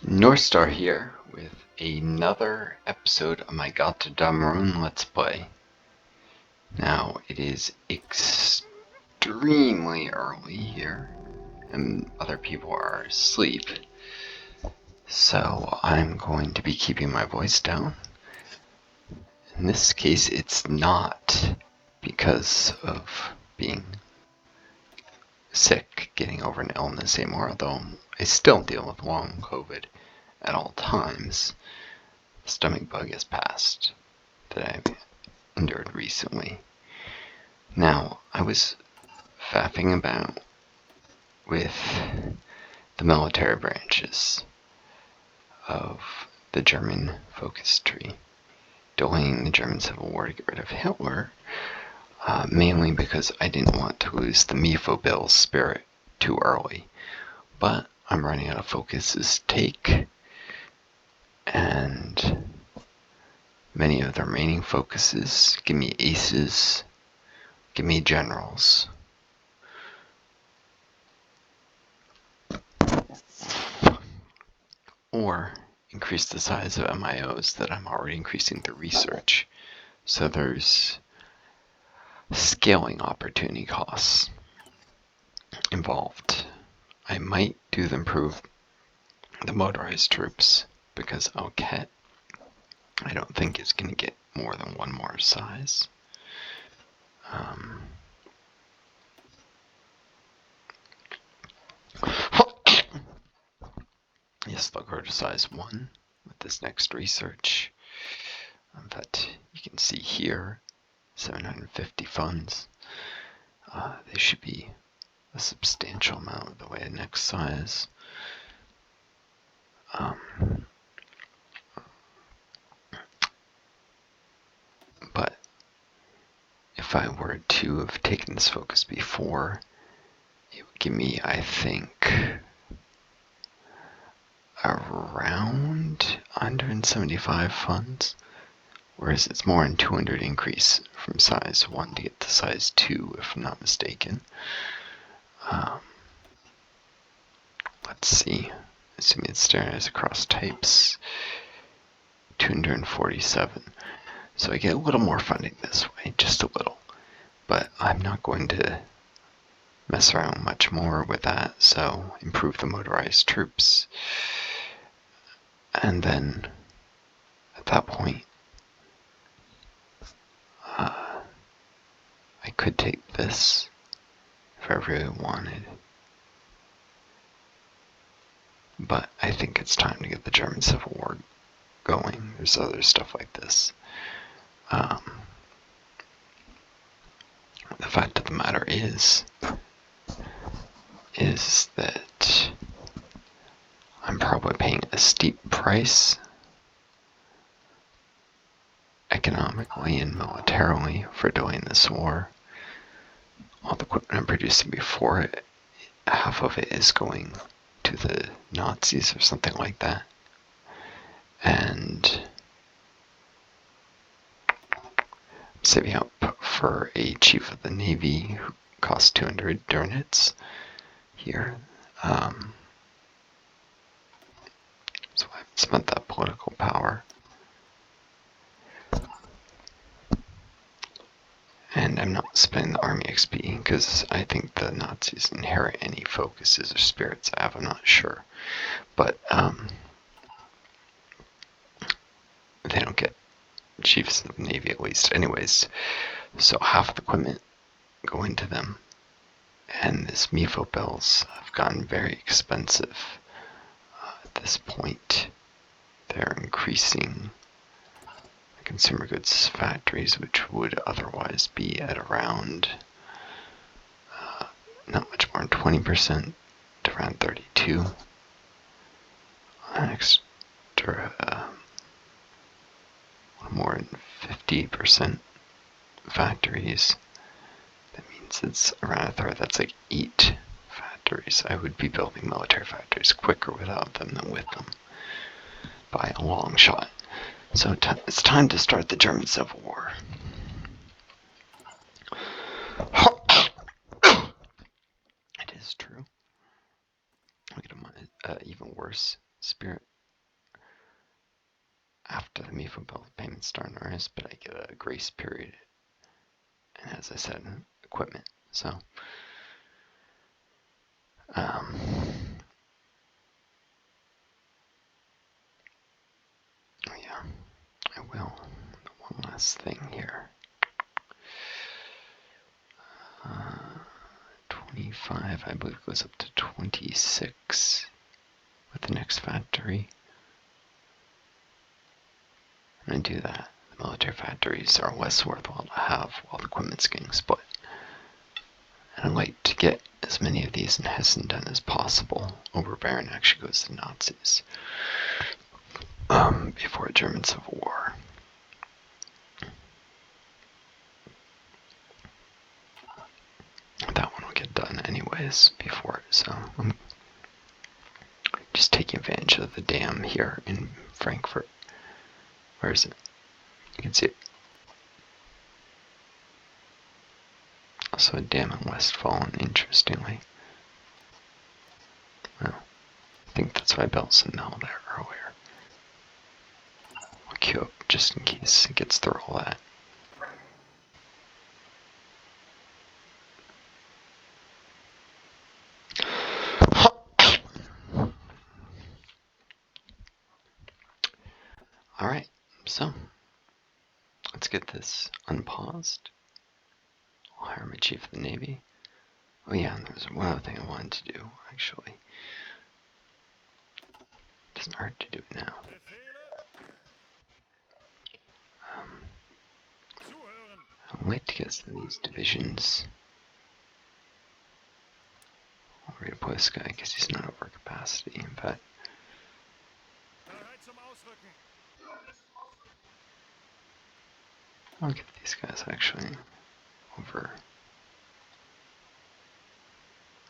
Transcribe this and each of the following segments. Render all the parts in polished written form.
Northstar here with another episode of my Gotterdammerung Let's Play. Now, it is extremely early here, and other people are asleep, so I'm going to be keeping my voice down. In this case, it's not because of being sick, getting over an illness anymore, although I still deal with long COVID at all times. The stomach bug has passed that I've endured recently. Now, I was faffing about with the military branches of the German focus tree, delaying the German Civil War to get rid of Hitler, mainly because I didn't want to lose the Mephibosheth spirit too early. But I'm running out of focuses to take, and many of the remaining focuses give me aces, give me generals. Or increase the size of MIOs that I'm already increasing through research. So there's scaling opportunity costs involved. I might do the improve the motorized troops because Alket I don't think it's going to get more than one more size. Yes, they'll grow to size 1 with this next research. But you can see here, 750 funds. They should be a substantial amount of the way next size. But if I were to have taken this focus before, it would give me, I think, around 175 funds, whereas it's more than 200 increase from size 1 to get to size 2, if I'm not mistaken. Let's see, assuming it's standardized across types, 247. So I get a little more funding this way, just a little, but I'm not going to mess around much more with that, so improve the motorized troops. And then, at that point, I could take this if I really wanted. But I think it's time to get the German Civil War going. There's other stuff like this. The fact of the matter is that I'm probably paying a steep price economically and militarily for doing this war. All the equipment I'm producing before it, half of it is going to the Nazis or something like that. And I'm saving up for a chief of the Navy who costs 200 Durnits here. So I haven't spent that political power. And I'm not spending the army XP because I think the Nazis inherit any focuses or spirits I have. I'm not sure. But they don't get chiefs of the Navy at least. Anyways, so half the equipment go into them. And these Mepho bells have gotten very expensive at this point. They're increasing consumer goods factories, which would otherwise be at around not much more than 20% to around 32. An extra more than 50% factories. That means it's around a third. That's like 8 factories. I would be building military factories quicker without them than with them, by a long shot. So it's time to start the German Civil War. It is true. We get an even worse spirit after the MIFO bill payments start in earnest, but I get a grace period. And as I said, equipment. So, yeah, I will. One last thing here. 25, I believe, goes up to 26 with the next factory. And I do that. The military factories are less worthwhile to have while the equipment's getting split. And I like to get as many of these in Hessen done as possible. Oberbayern actually goes to the Nazis before a German Civil War. That one will get done anyways before it, so I'm just taking advantage of the dam here in Frankfurt. Where is it? You can see it. Also a dam in Westfalen, interestingly. Well, I think that's why I built some mill there earlier. I'll queue up just in case it gets through all that. Alright, so let's get this unpaused. I'll hire my Chief of the Navy. Oh yeah, and there's one other thing I wanted to do, actually. It doesn't hurt to do it now. I'd like to get some of these divisions. I'll redeploy this guy because he's not over capacity, in fact. I'll get these guys actually over.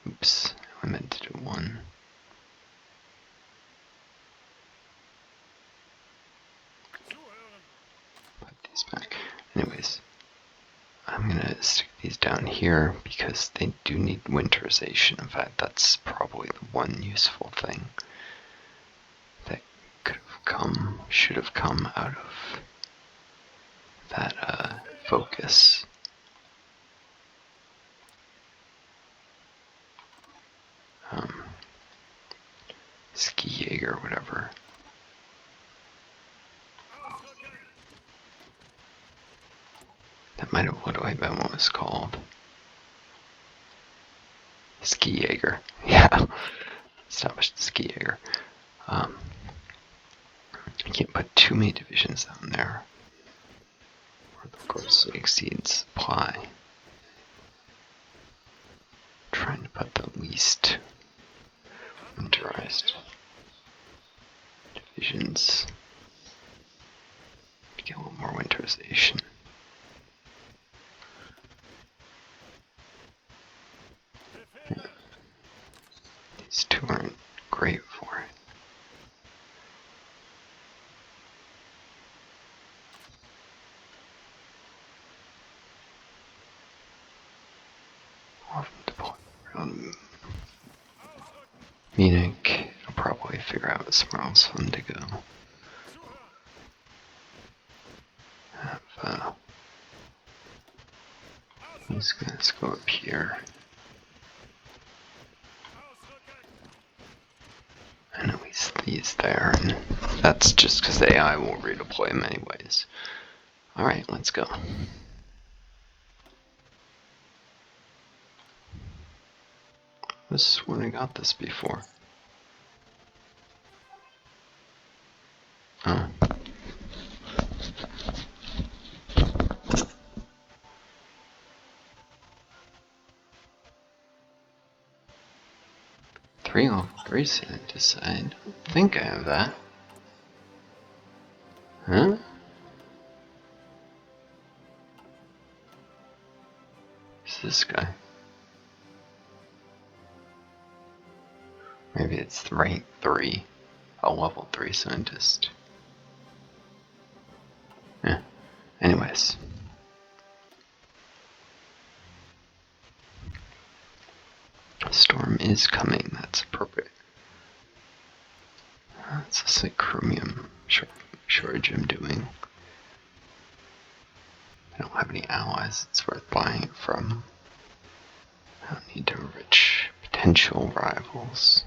Oops, I meant to do one. Put these back. Anyways, I'm gonna stick these down here because they do need winterization. In fact, that's probably the one useful thing that could have come, should have come out of that focus. Ski Jaeger, whatever. That might have what it was called. Ski Jaeger. Yeah. Established the Ski Jaeger. I can't put too many divisions down there, or the grossly exceeds supply. I'm trying to put the least winterized divisions to get a little more winterization. These two aren't great for it. Munich, I'll probably figure out somewhere else fun to go. Have these guys go up here. And at least these there, and that's just because the AI will redeploy them anyways. Alright, let's go. This is when I got this before. Oh. Level 3 scientist, I don't think I have that. Huh? Who's this guy? Maybe it's the rank 3. A level 3 scientist. Yeah. Anyways. Storm is coming, that's appropriate. It's just like chromium. Sure. shortage I'm doing. I don't have any allies it's worth buying it from. I don't need to enrich potential rivals.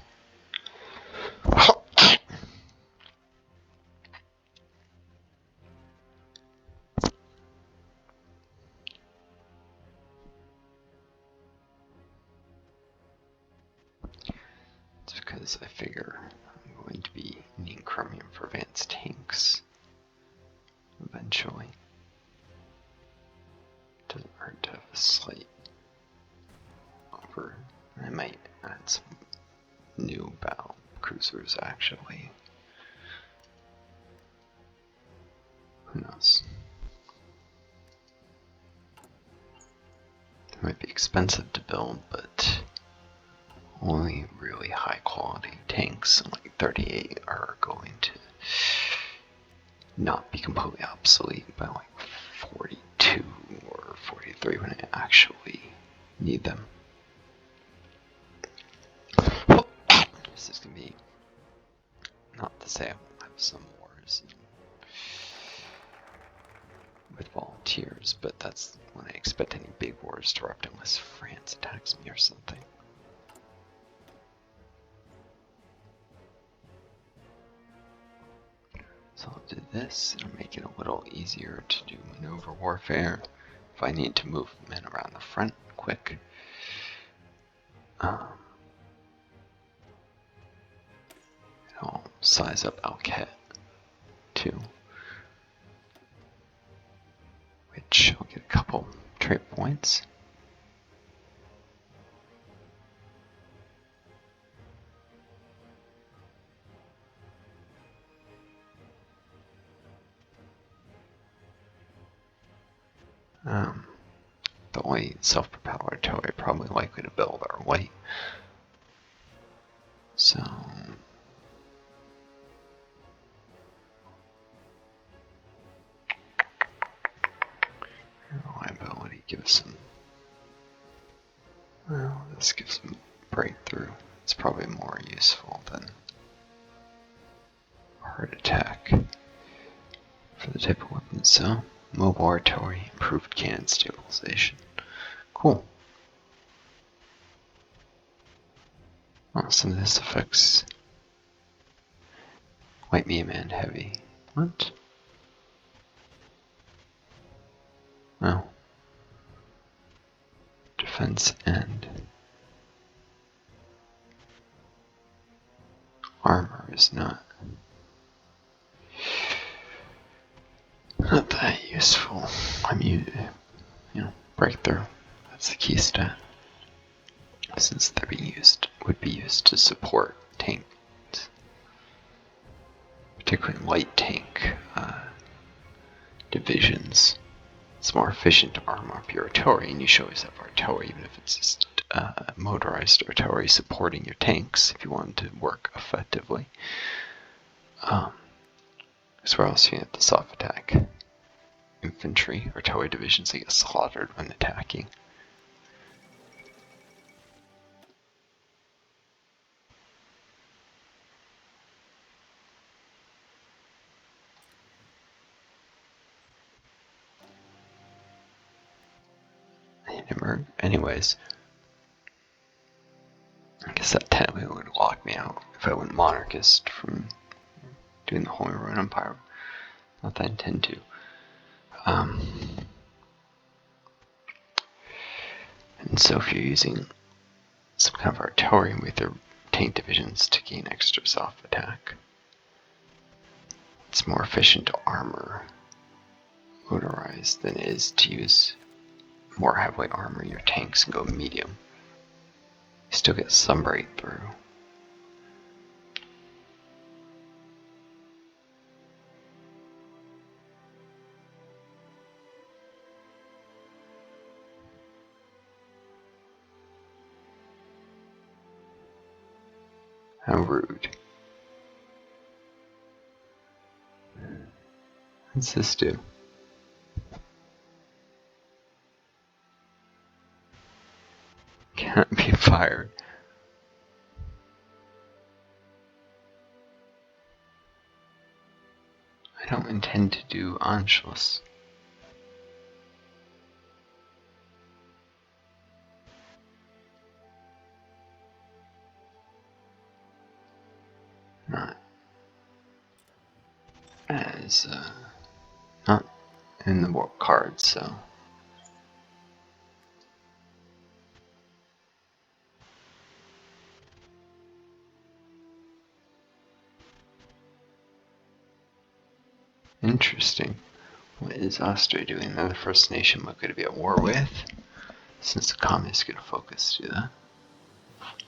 It's because I figure I'm going to be needing chromium for advanced tanks eventually. Doesn't hurt to have a slight offer. I might add some new battle cruisers actually. Who knows? They might be expensive to build, but only really high quality tanks, like 38, are going to not be completely obsolete by like 42 or 43 when I actually need them. This is going to be, not to say I won't have some wars with volunteers, but that's when I expect any big wars to erupt unless France attacks me or something. So I'll do this, and make it a little easier to do maneuver warfare if I need to move men around the front quick. I'll size up Alket too, which I'll get a couple trait points. The only self-propelled artillery probably likely to build are white. So reliability gives some, well, this gives some breakthrough. It's probably more useful than hard attack for the type of weapon. So mobile artillery, improved cannon stabilization. Cool. Well, some of this affects light medium and heavy. What? Oh. Defense and armor is not that useful. Breakthrough. That's the key stat. Since they're would be used to support tanks, particularly light tank divisions. It's more efficient to arm up your artillery, and you should always have artillery, even if it's just motorized artillery supporting your tanks if you want them to work effectively. As well as you get the soft attack infantry, artillery divisions that get slaughtered when attacking. Anyways, I guess that technically would lock me out if I went monarchist from doing the Holy Roman Empire. Not that I intend to. And so if you're using some kind of artillery with your tank divisions to gain extra soft attack, it's more efficient to armor motorized than it is to use more heavily armor your tanks and go medium. You still get some breakthrough. How rude. What's this do? Can't be fired. I I don't intend to do Anschluss. Not as, not in the world cards, so. Interesting. What is Austria doing? They're the first nation we're going to be at war with, since the communists get a focus to that.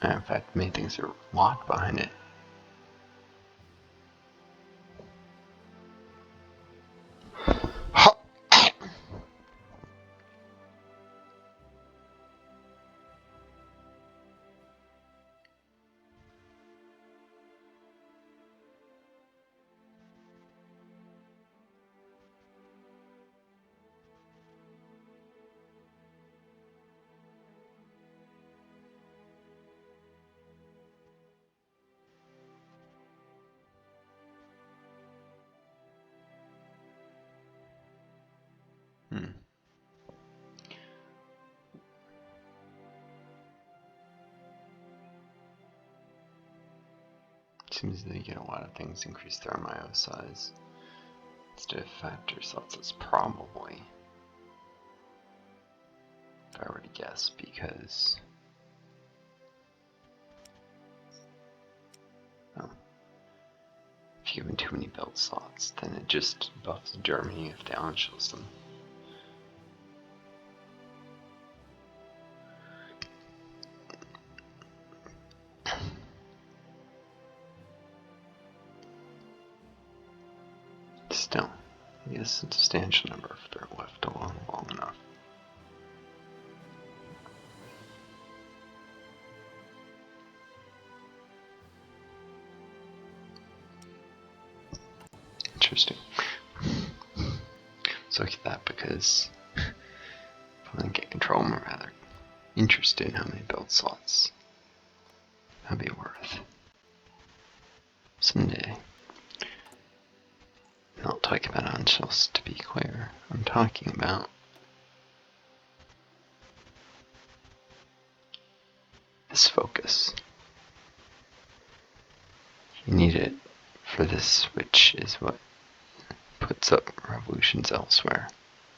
And in fact, many things are locked behind it. Seems they get a lot of things increase their MIO size. Instead of factor cells, it's probably, if I were to guess, because if you give them too many build slots, then it just buffs Germany if they Anschluss them. Still, I guess a substantial number if they're left alone long enough. Interesting. So look at that because if I get control, I'm rather interested in how many build slots that'd be worth someday. Not talking about Anschluss, to be clear. I'm talking about this focus. You need it for this, which is what puts up revolutions elsewhere.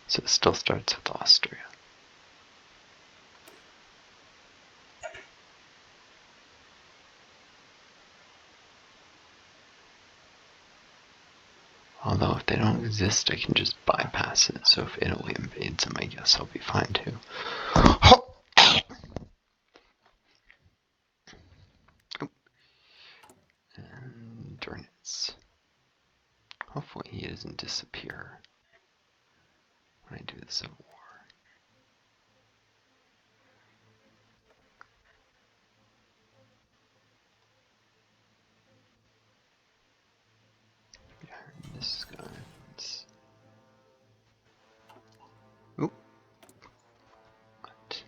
So it still starts with Austria. Although if they don't exist, I can just bypass it. So if Italy invades them, I guess I'll be fine too. And Durnitz. Hopefully he doesn't disappear when I do the Civil War. Behind this guy. Oop. What?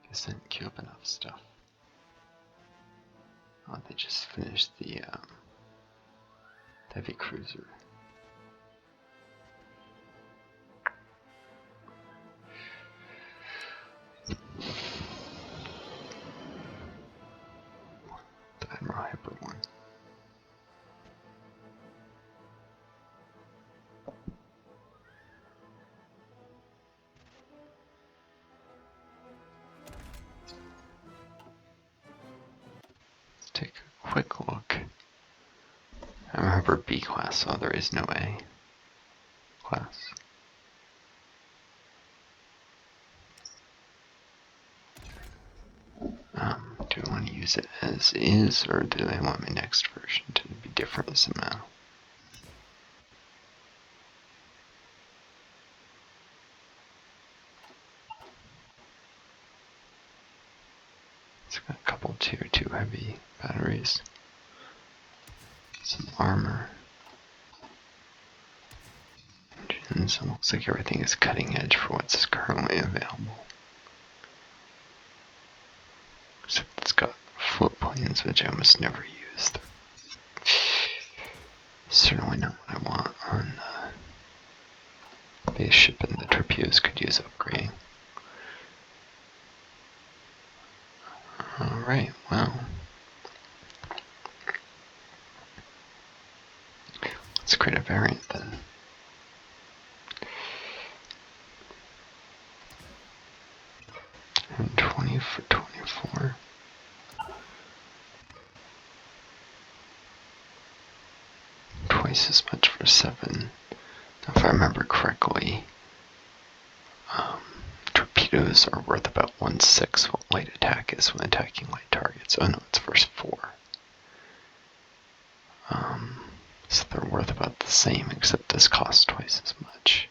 Guess I didn't queue up enough stuff. Oh, they just finished the heavy cruiser. The Admiral Hyper one. Let's take a quick look. I remember B class, so there is no A class. Do I want to use it as is, or do I want my next version to be different somehow? It's got a couple tier 2 heavy batteries, some armor, engines. It looks like everything is cutting edge for what's currently available. Except it's got float planes, which I almost never used. Certainly not what I want on the base ship, and the torpedoes could use upgrading. Alright, well. Let's create a variant then. And 20 for 24. Twice as much for 7. Now, if I remember correctly, torpedoes are worth about 1/6 what light attack is when attacking light targets. Oh no, it's verse 4. So they're worth about the same, except this costs twice as much.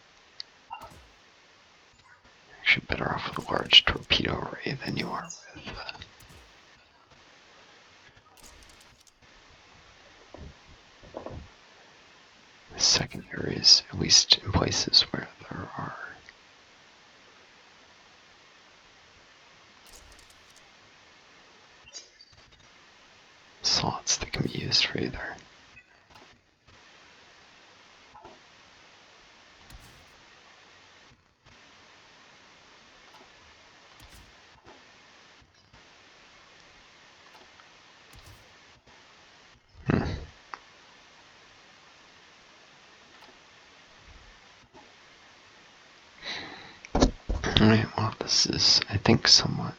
Actually, better off with a large torpedo array than you are with. Secondaries, at least in places where there are slots that can be used for either. Alright, well, this is, I think, somewhat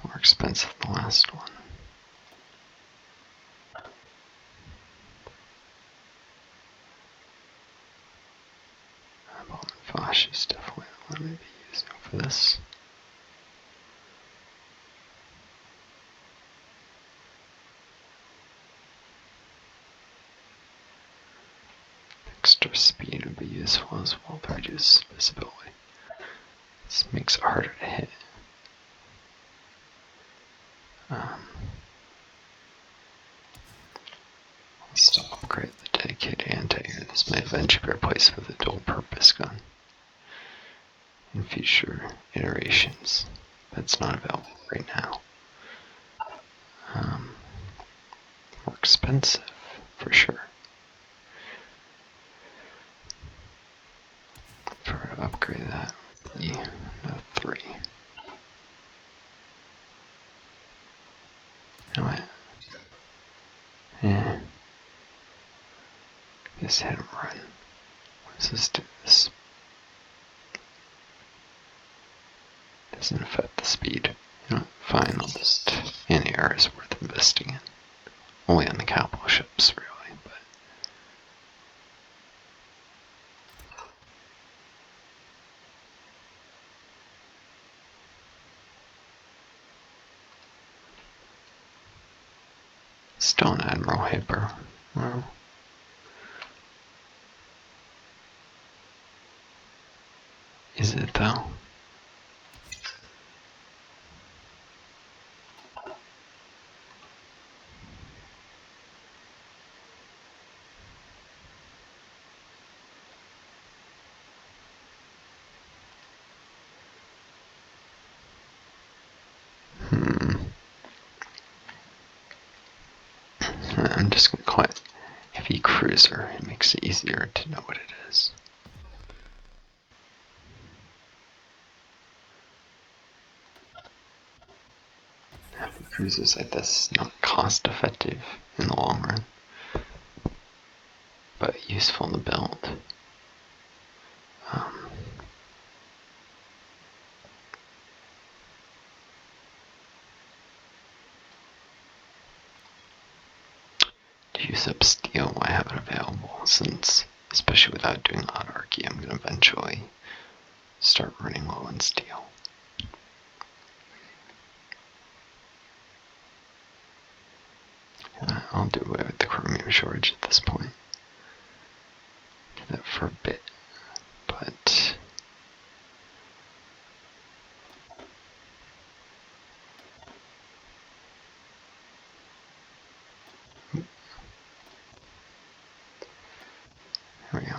more expensive than the last one. Fosh is definitely what I'm going to be using for this. Extra speed would be useful as well to reduce visibility. This makes it harder to hit. I'll still upgrade the dedicated anti-air. This might eventually be replaced with a dual-purpose gun in future iterations. That's not available right now. More expensive, for sure. For to upgrade that, the 3. Anyway. Yeah. Just hit him run. Let's just do this. Doesn't affect the speed. You know what? Fine, I'll just. Anti-air is worth investing in. Only on the capital ships, really, but. Still an Admiral Hyper. Well. Is it though? I'm just going to call it heavy cruiser. It makes it easier to know what it is. Heavy cruisers like this not cost effective in the long run, but useful to build. To use up steel, I have it available since, especially without doing autarky, I'm going to eventually start running low on steel. I'll do away with the chromium shortage at this point. Do that for a bit, but there we go.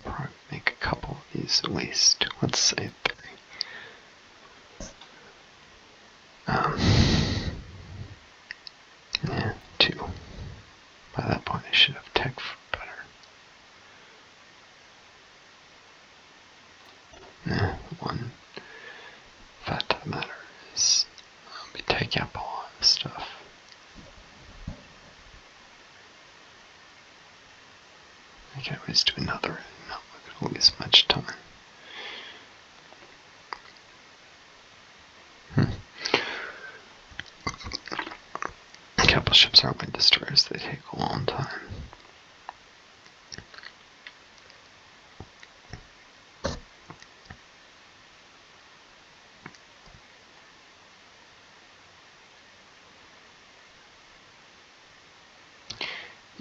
Probably make a couple of these at least. Let's say 3. of tech for better. One fact of the matter is, I'll be taking up a lot of stuff. I can always do another and not lose much time. Capital ships aren't wind destroyers, they take a long time.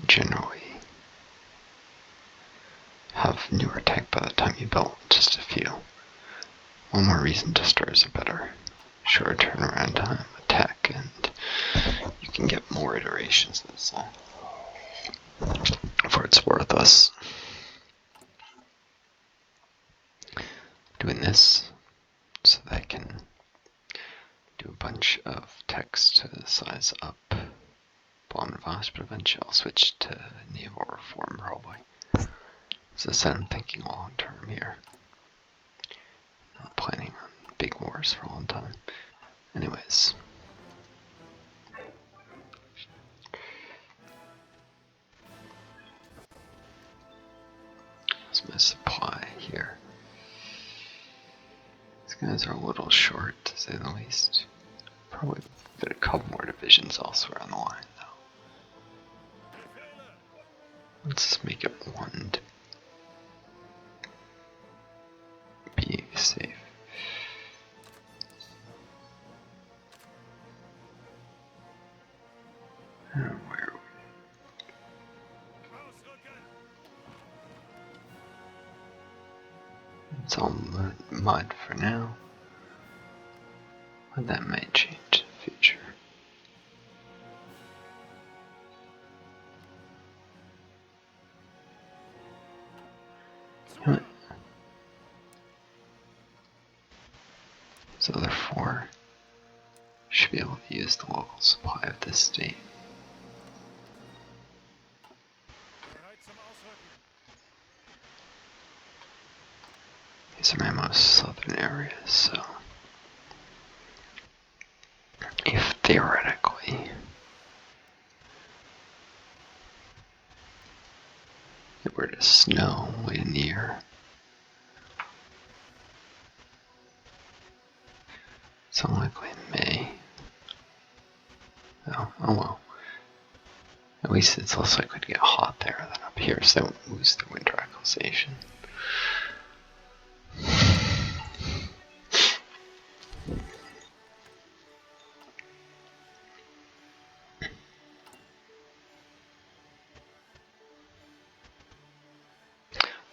Generally have newer tech by the time you build, just a few. One more reason destroyers are better. Shorter turnaround time with tech, and you can get more iterations of this for it's worth us doing this so that I can do a bunch of text to size up Bomb and Voss, but eventually I'll switch to naval reform probably. So I'm thinking long term here. Not planning on big wars for a long time. Anyways. That's my supply here. These guys are a little short, to say the least. Probably get a couple more divisions elsewhere on the line, though. Let's just make it one to be safe. Where are we? It's all mud for now, but that may change in the future. What? So therefore, should be able to use the local supply of this state. These are my most southern areas, so if theoretically it were to snow way near, it's unlikely in May. Oh well. At least it's less likely to get hot there than up here, so they won't lose their winter acclimatization.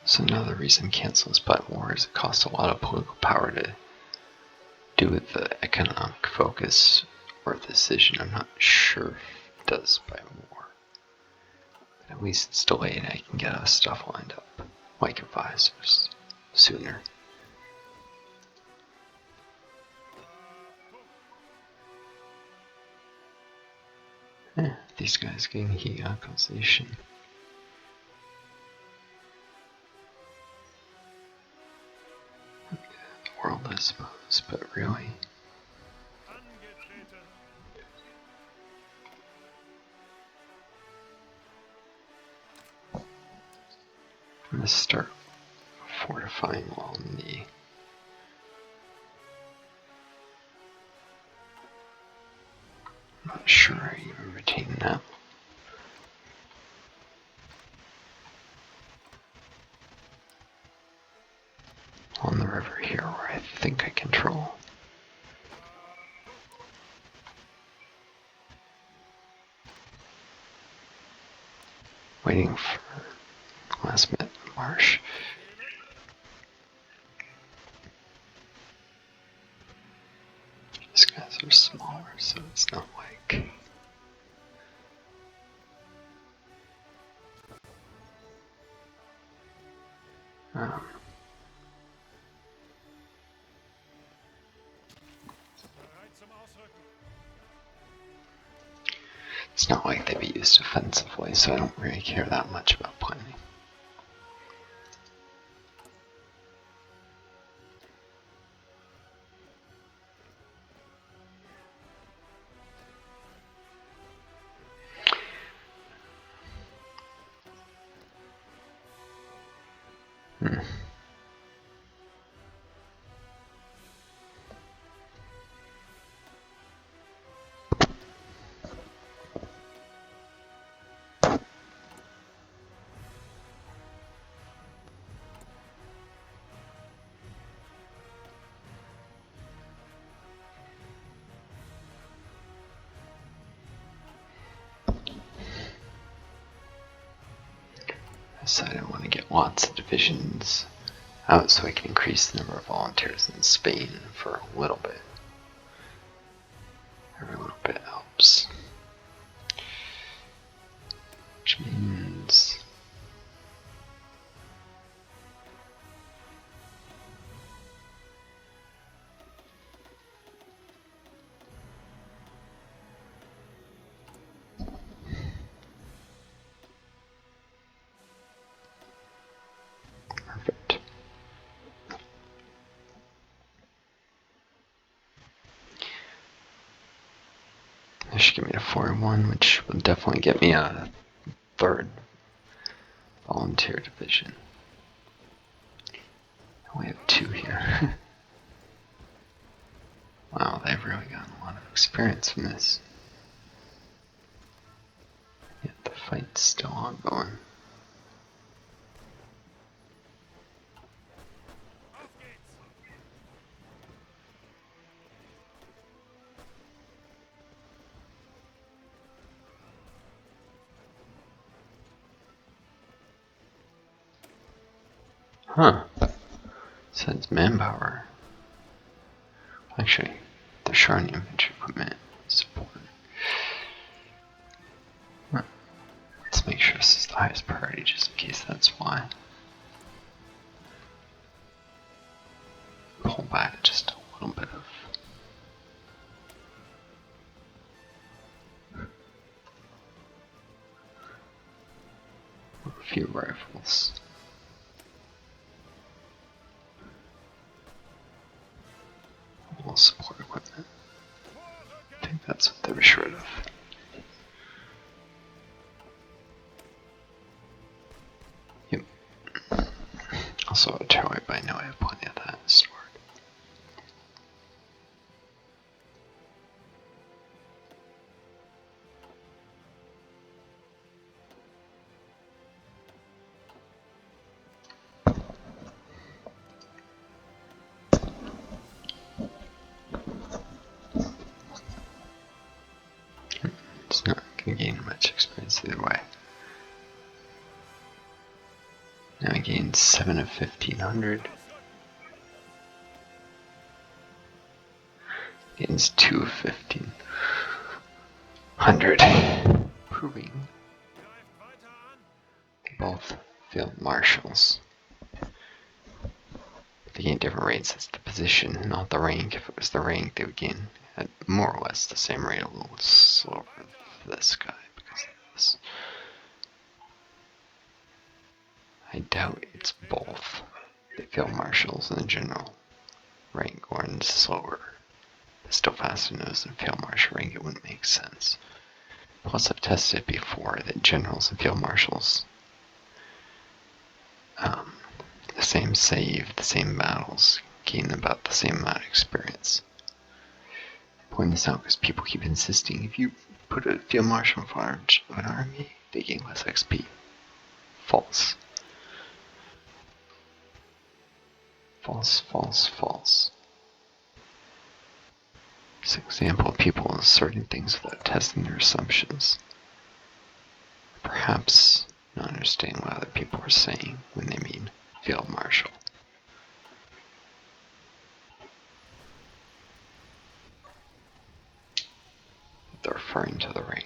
So another reason cancel this by war is it costs a lot of political power to do with the economic focus or decision. I'm not sure if it does by war. But at least it's delayed and I can get us stuff lined up, like advisors, sooner. These guys getting heat accusation. The world, I suppose, but really. I'm gonna start fortifying along the I'm not sure I even retain that. On the river here where I think I control. Waiting for last minute marsh. These guys are smaller, so it's not like It's not like they be used offensively, so I don't really care that much about planning. I decided I want to get lots of divisions out so I can increase the number of volunteers in Spain for a little bit. Every little bit helps. Which means perfect. This should give me a 4-1, which will definitely get me a 3rd volunteer division. I only have 2 here. Wow, they've really gotten a lot of experience from this. Yet the fight's still ongoing. Huh. Says manpower. Actually, the Sharni infantry equipment support. Huh. Let's make sure this is the highest priority just in case that's why. Pull back just a little bit of a few rifles. All support equipment. I think that's what they were short of. Yep. Also artillery, but I know I have plenty of that stored. It's not going to gain much experience either way. Now I gained 7 of 1500. Gains 2 of 1500. Proving both field marshals. They gain different rates. It's the position, not the rank. If it was the rank, they would gain at more or less the same rate, a little slower for this guy because of this. I doubt it's both the field marshals and the general rank going slower. It's still faster than those in field marshal rank. It wouldn't make sense. Plus, I've tested it before that generals and field marshals, the same save, the same battles, gain about the same amount of experience. I point this out because people keep insisting if you put a field marshal in charge of an army, they gain less XP. False. False, false, false. It's an example of people asserting things without testing their assumptions. Perhaps not understanding what other people are saying when they mean field marshal. They're referring to the rank.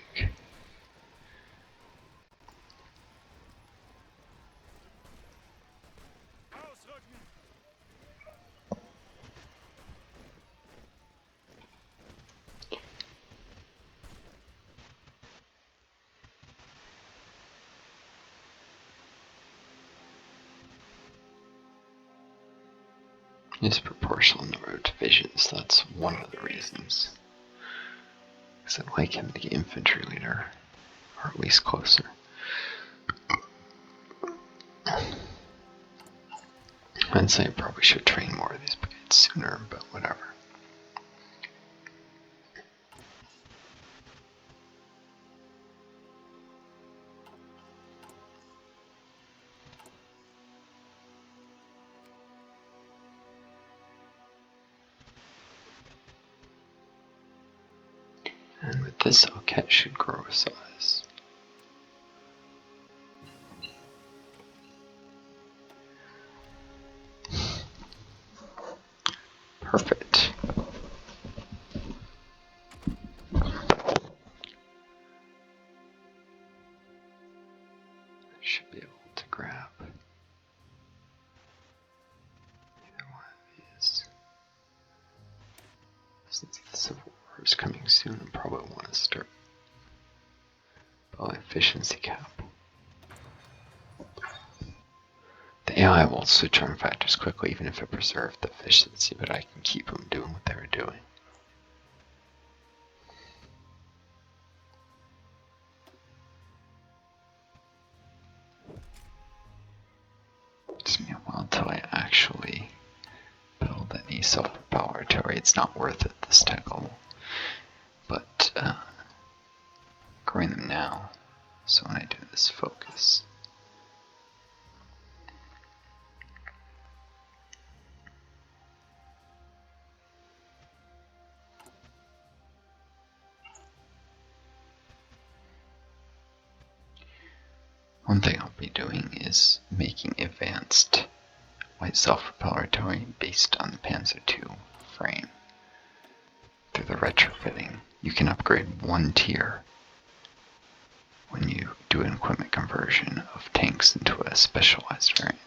disproportional number of divisions. That's one of the reasons. Because I'd like him to get infantry leader, or at least closer. I'd say I probably should train more of these brigades sooner, but whatever. And with this, Alket should grow a size. Perfect. Should be able to grab either one of these. Since the Civil War is coming soon, I probably want to start by efficiency cap. The AI will switch on factors quickly even if it preserves the efficiency, but I can keep them doing what they were doing. It's me a while until I actually build any self-propelled artillery. It's not worth it this tech level. But growing them now, so when I do this focus, one thing I'll be doing is making advanced light self-propelled artillery based on the Panzer II frame. Through the retrofitting, you can upgrade one tier when you do an equipment conversion of tanks into a specialized variant.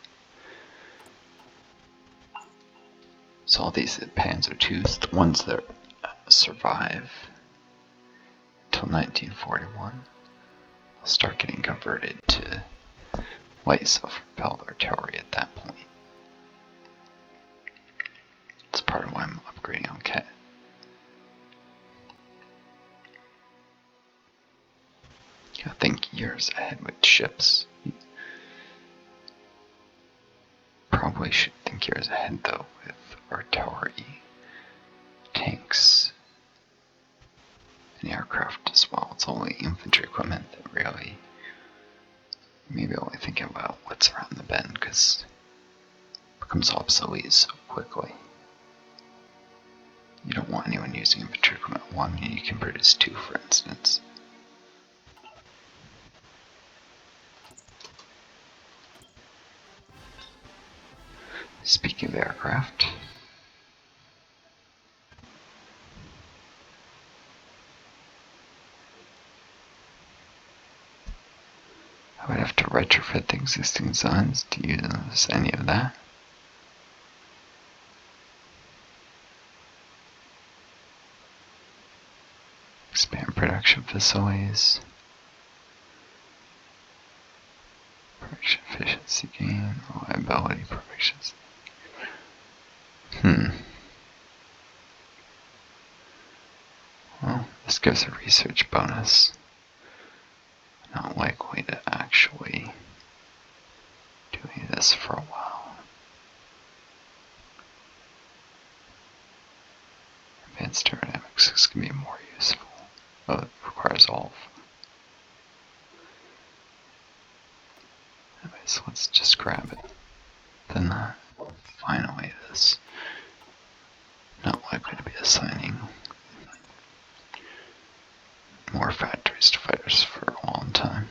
So all these Panzer IIs, the ones that survive until 1941, will start getting converted to light self-propelled artillery at that point. That's part of why I'm upgrading on Ket. You gotta think years ahead with ships. You probably should think years ahead though with artillery, tanks, and aircraft as well. It's only infantry equipment that really, maybe only thinking about what's around the bend because it becomes obsolete so quickly. You don't want anyone using infantry equipment one, and you can produce two, for instance. Speaking of aircraft, I would have to retrofit the existing designs to use any of that. Expand production facilities. Production efficiency gain, reliability, proficiency. Well, this gives a research bonus. Not likely to actually do any of this for a while. Advanced aerodynamics is going to be more useful. Oh, it requires all of them. Anyway, so let's just grab it. Then finally this. Not likely to be assigning more factories to fighters for a long time.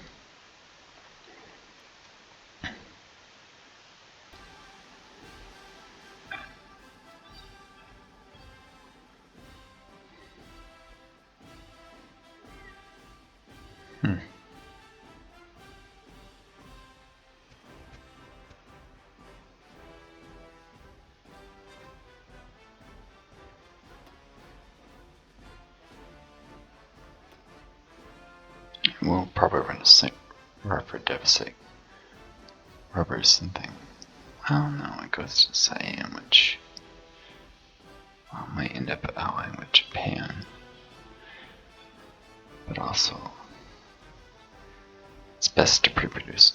We'll probably run the same rubber deficit. Rubber is something. Well, no, it goes to cyan, which I might end up allying with Japan. But also, it's best to pre-produce,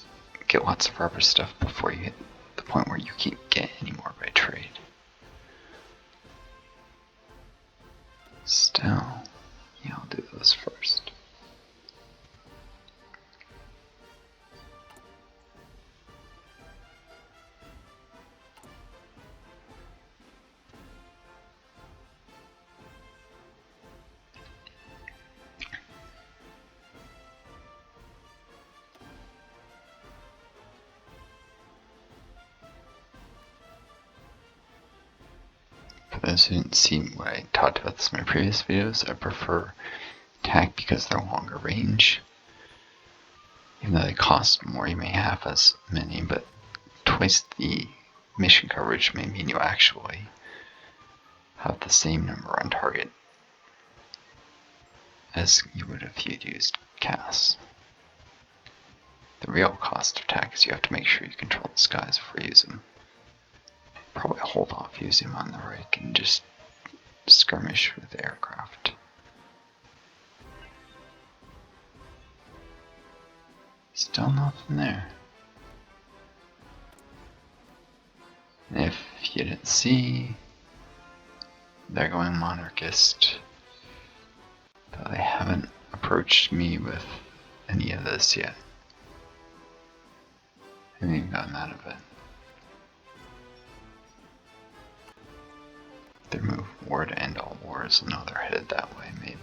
get lots of rubber stuff before you hit the point where you can't get any more by trade. Still, yeah, I'll do those first. For those who didn't see what I talked about this in my previous videos, I prefer attack because they're longer range. Even though they cost more, you may have as many, but twice the mission coverage may mean you actually have the same number on target as you would if you'd used CAS. The real cost of attack is you have to make sure you control the skies before you use them. Probably hold off using them on the rig and just skirmish with the aircraft. Still nothing there. And if you didn't see, they're going monarchist. But they haven't approached me with any of this yet. I haven't even gotten out of it. Their move, war to end all wars, and now they're headed that way, maybe.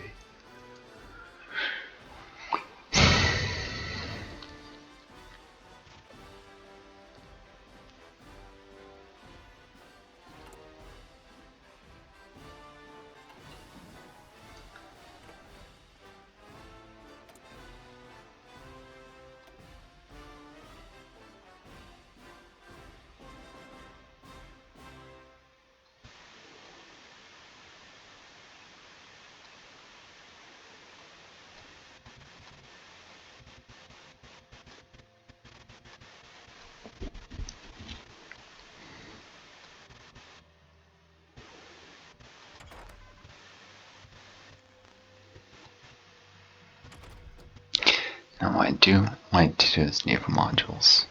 Now what I do like to do is naval modules.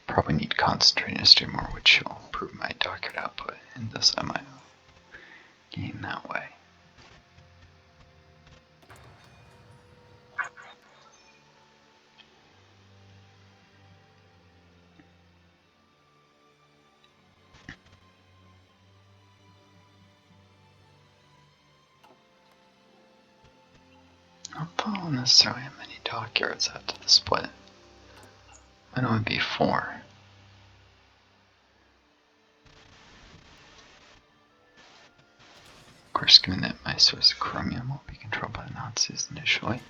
Probably need to concentrate and do more, which will improve my dockyard output, and thus I might gain that way. I don't necessarily have many dockyards after the split. I know it'd be 4. Of course, given that my source of chromium will be controlled by the Nazis initially,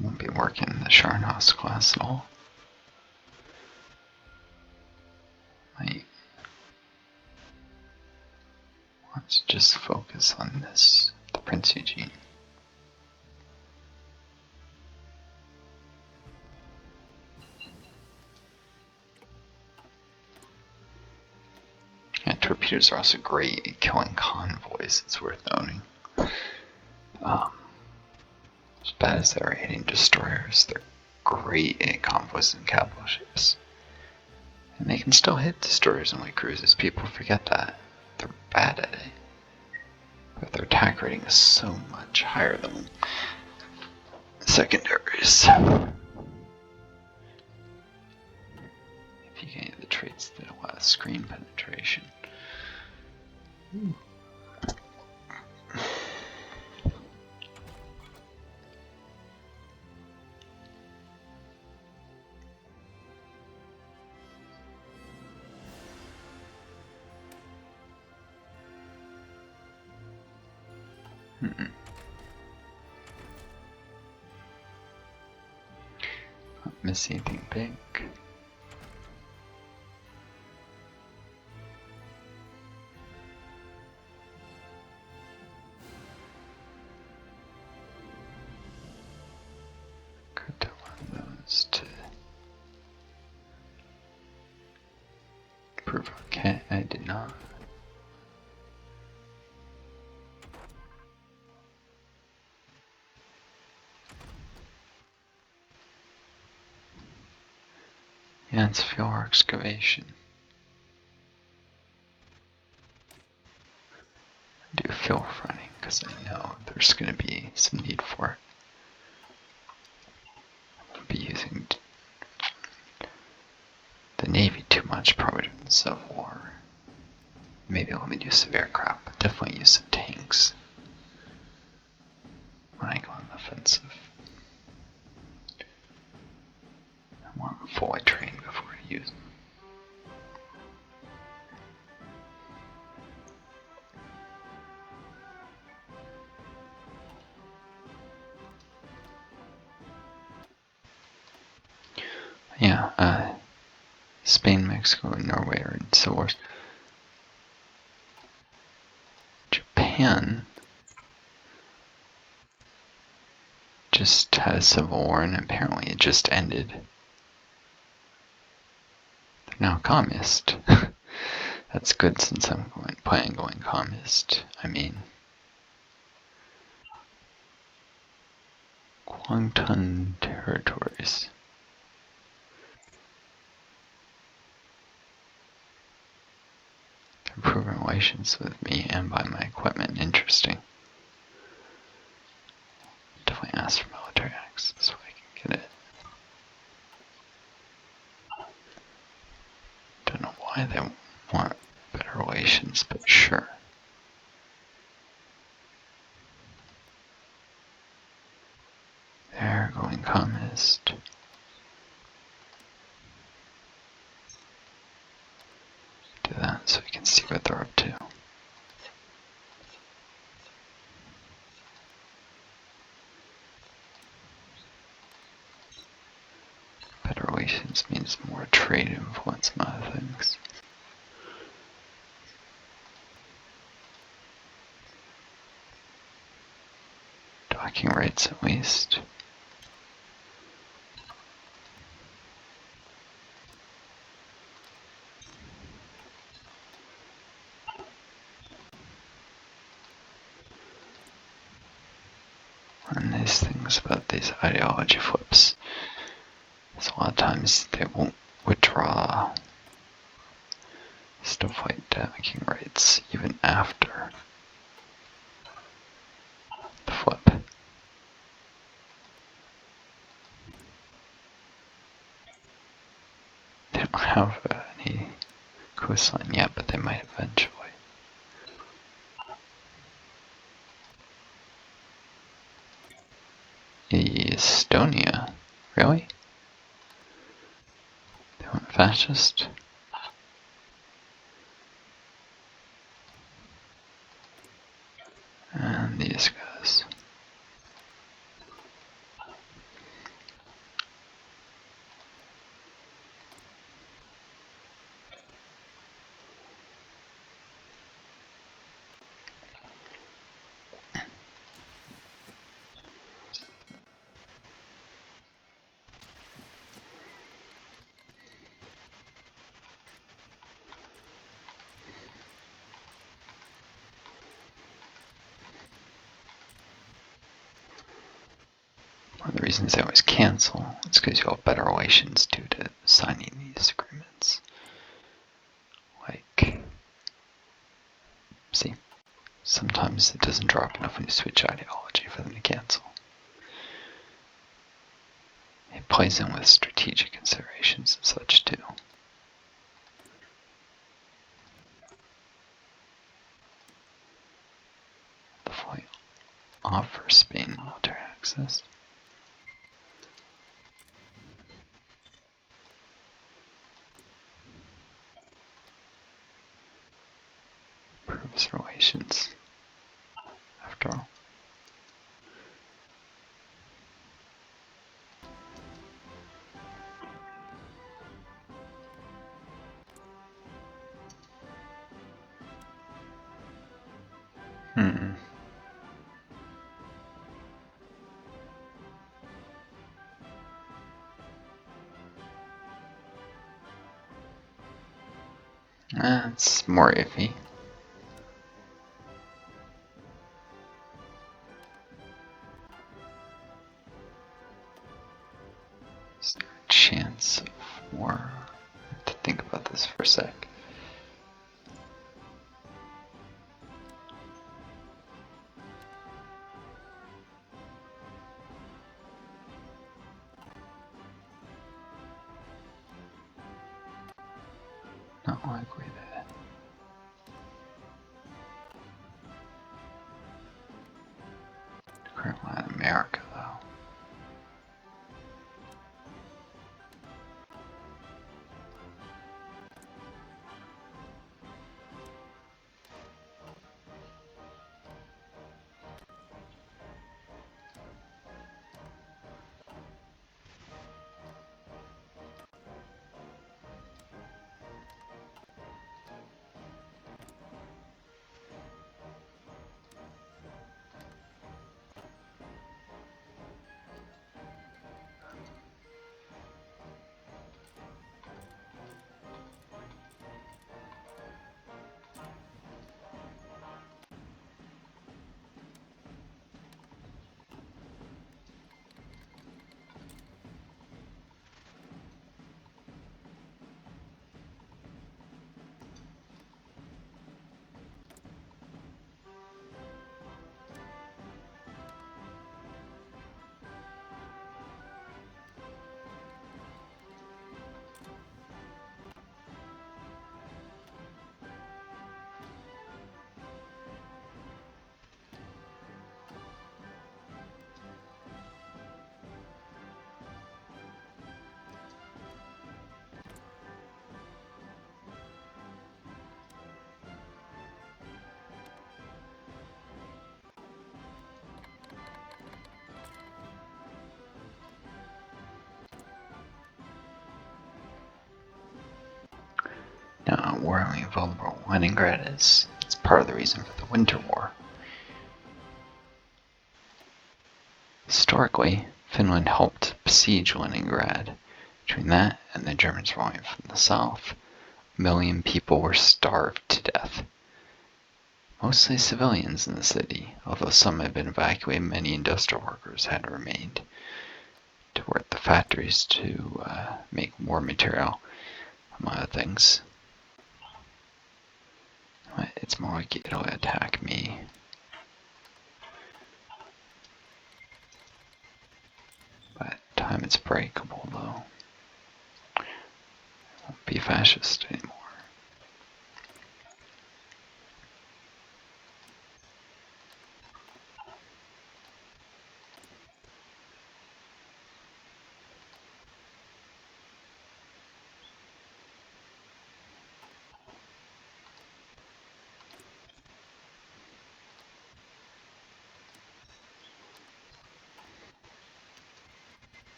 won't be working in the Scharnhorst class at all. Let's just focus on this, the Prince Eugene. And torpedoes are also great at killing convoys, it's worth noting. As bad as they are hitting destroyers, they're great at convoys and capital ships. And they can still hit destroyers and light cruisers, people forget that. They're bad at it. But their attack rating is so much higher than secondaries. If you get the traits that allow screen penetration. Ooh. Not miss anything big. Could do one of those to improve Okay, I did not. Yeah, it's fuel excavation. Do fuel running because I know there's going to be some need for it. I'll be using the Navy too much, probably during the Civil War. Maybe let me do some aircraft, but definitely use some tanks when I go on the offensive. I want to fully train before I use them. Yeah, Spain, Mexico, and Norway are in civil wars. Japan just had a civil war and apparently it just ended. They're now communist. That's good since I'm planning on going communist. I mean, Guangdong territories. Improving relations with me and by my equipment. Interesting. Definitely ask for military access so I can get it. Don't know why they want better relations, but sure. They're going communist. Do that so we can see what they're up to. Better relations means more trade influence and other things. Docking rights at least. And these things about these ideology flips. So a lot of times they won't withdraw stuff like docking rights even after the flip. They don't have any coastline yet, but they might eventually. Estonia? Really? They went fascist? And these guys. One of the reasons they always cancel is because you have better relations due to signing these agreements. Like, see, sometimes it doesn't drop enough when you switch ideology for them to cancel. It plays in with strategic considerations and such too. The flight offers Spain military access. Improves relations, after all. That's more iffy. Is there a chance of more? I have to think about this for a sec. Not likely that. Current Latin America, though. Now, worryingly vulnerable Leningrad is. It's part of the reason for the Winter War. Historically, Finland helped besiege Leningrad. Between that and the Germans rolling from the south, 1 million people were starved to death. Mostly civilians in the city, although some had been evacuated, many industrial workers had remained to work at the factories to make war material, among other things. It's more like it'll attack me. By the time it's breakable, though, it won't be fascist anymore.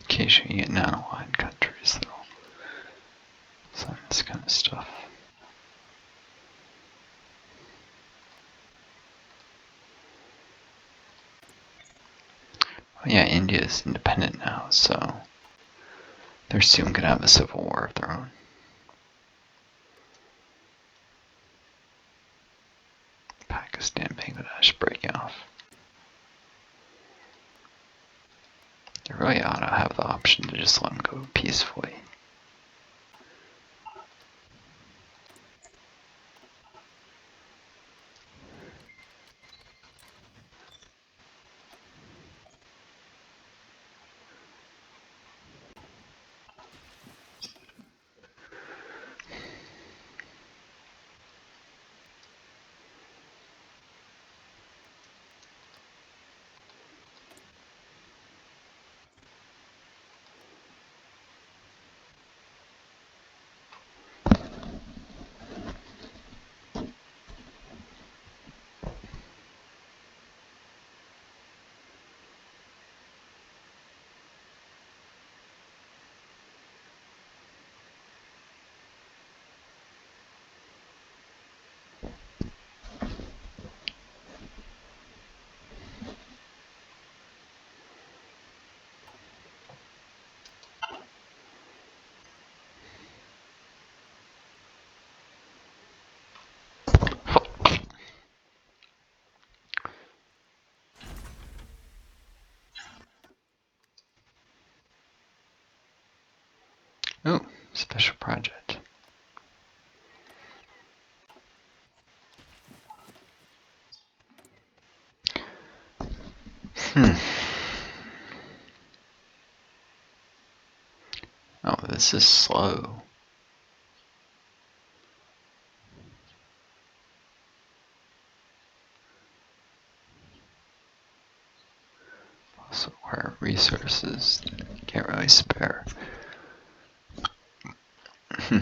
Occasionally you get non-aligned countries that'll sign this kind of stuff. Oh yeah, India is independent now, so they're soon going to have a civil war of their own. Pakistan, Bangladesh breaking off. They really ought to have the option to just let them go peacefully. special project. Oh, this is slow. Also require resources that you can't really spare. I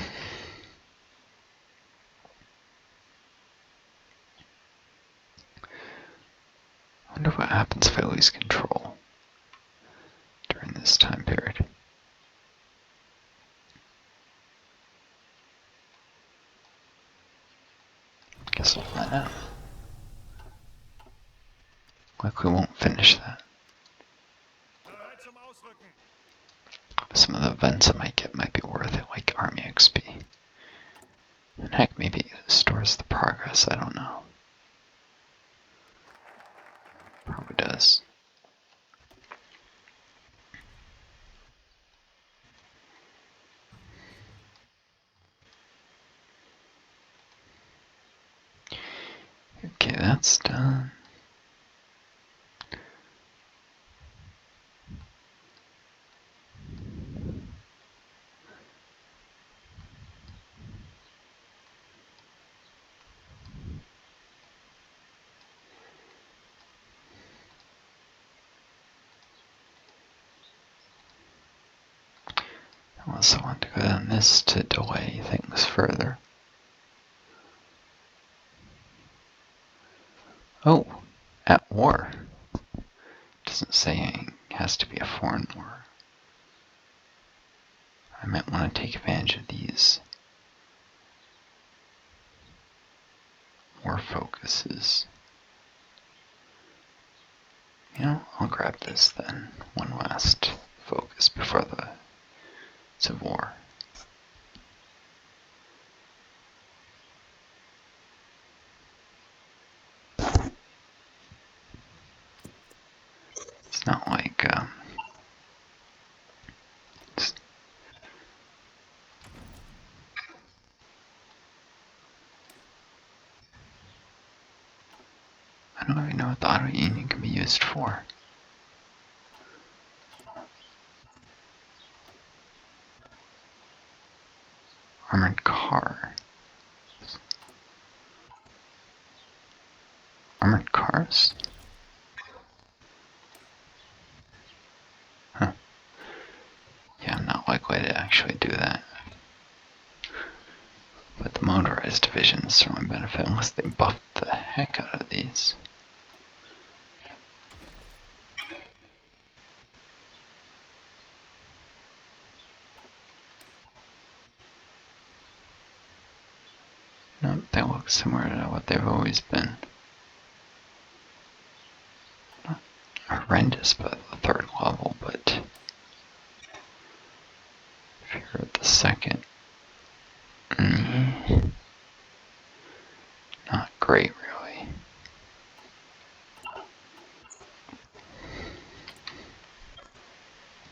wonder what happens if I lose control during this time period. Guess we'll find out. Likely won't finish that. Some of the events I might get might be worth it, like Army XP. And heck, maybe it stores the progress, I don't know. Probably does. Okay, that's done. I also want to go down this to delay things further. Oh, at war. Doesn't say it has to be a foreign war. I might want to take advantage of these war focuses. You know, I'll grab this then. One last focus before the Civil War. It's not like I don't even know what the auto union can be used for. Armored car. Armored cars? Huh. Yeah, I'm not likely to actually do that. But the motorized divisions certainly benefit unless they buff the heck out of these. Nope, they look similar to what they've always been. Not horrendous by the third level, but if you're at the second, not great really.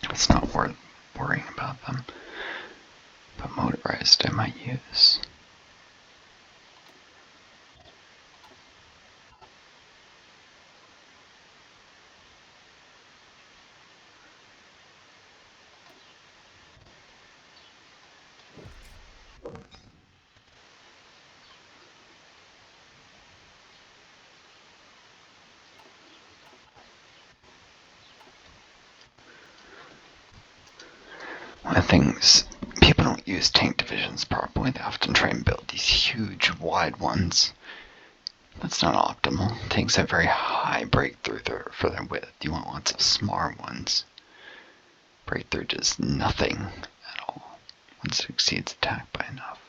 It's not worth worrying about them, but motorized I might use. One of the things, people don't use tank divisions properly. They often try and build these huge, wide ones. That's not optimal. Tanks have very high breakthrough for their width. You want lots of small ones. Breakthrough does nothing at all once it exceeds attack by enough.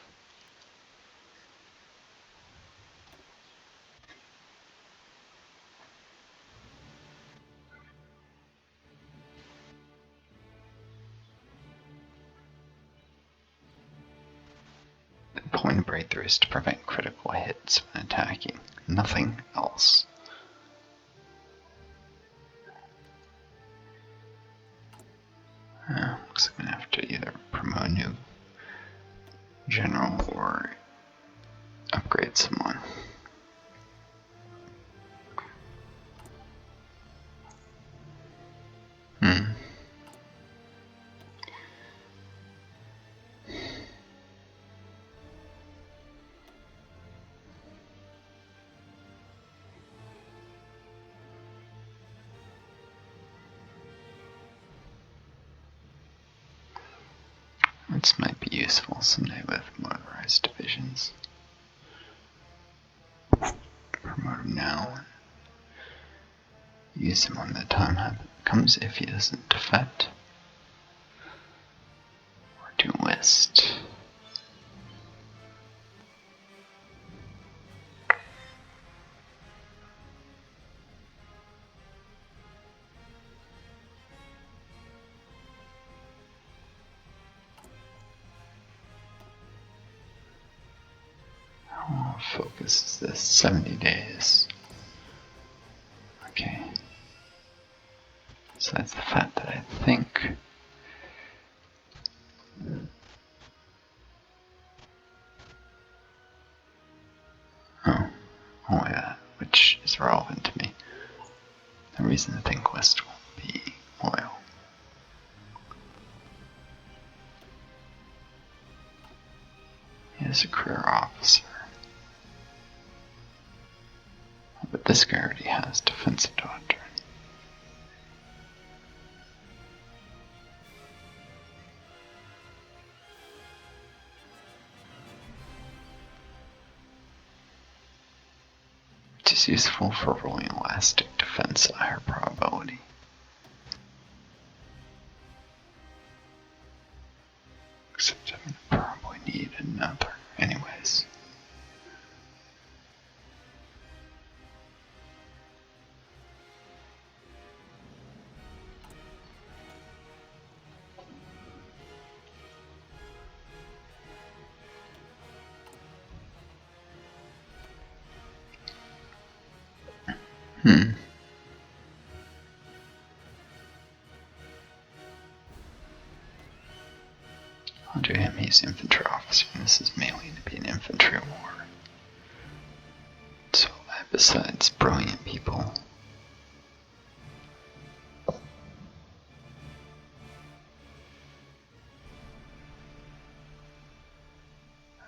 The point of breakthrough is to prevent critical hits when attacking. Nothing else. Looks like I'm gonna have to either promote a new general or upgrade someone. This might be useful someday with motorized divisions. Promote him now. Use him when the time comes if he doesn't defect. Or do list. Focus is this 70 days. Okay. So that's the fact that I think oh yeah, which is relevant to me. The reason I think West will be oil. He is a career officer. But this guy already has defensive doctrine. Which is useful for rolling elastic defense at higher probability. Except I'm gonna probably need another anyways. I'll do him, he's infantry officer, and this is mainly to be an infantry war. So, besides brilliant people,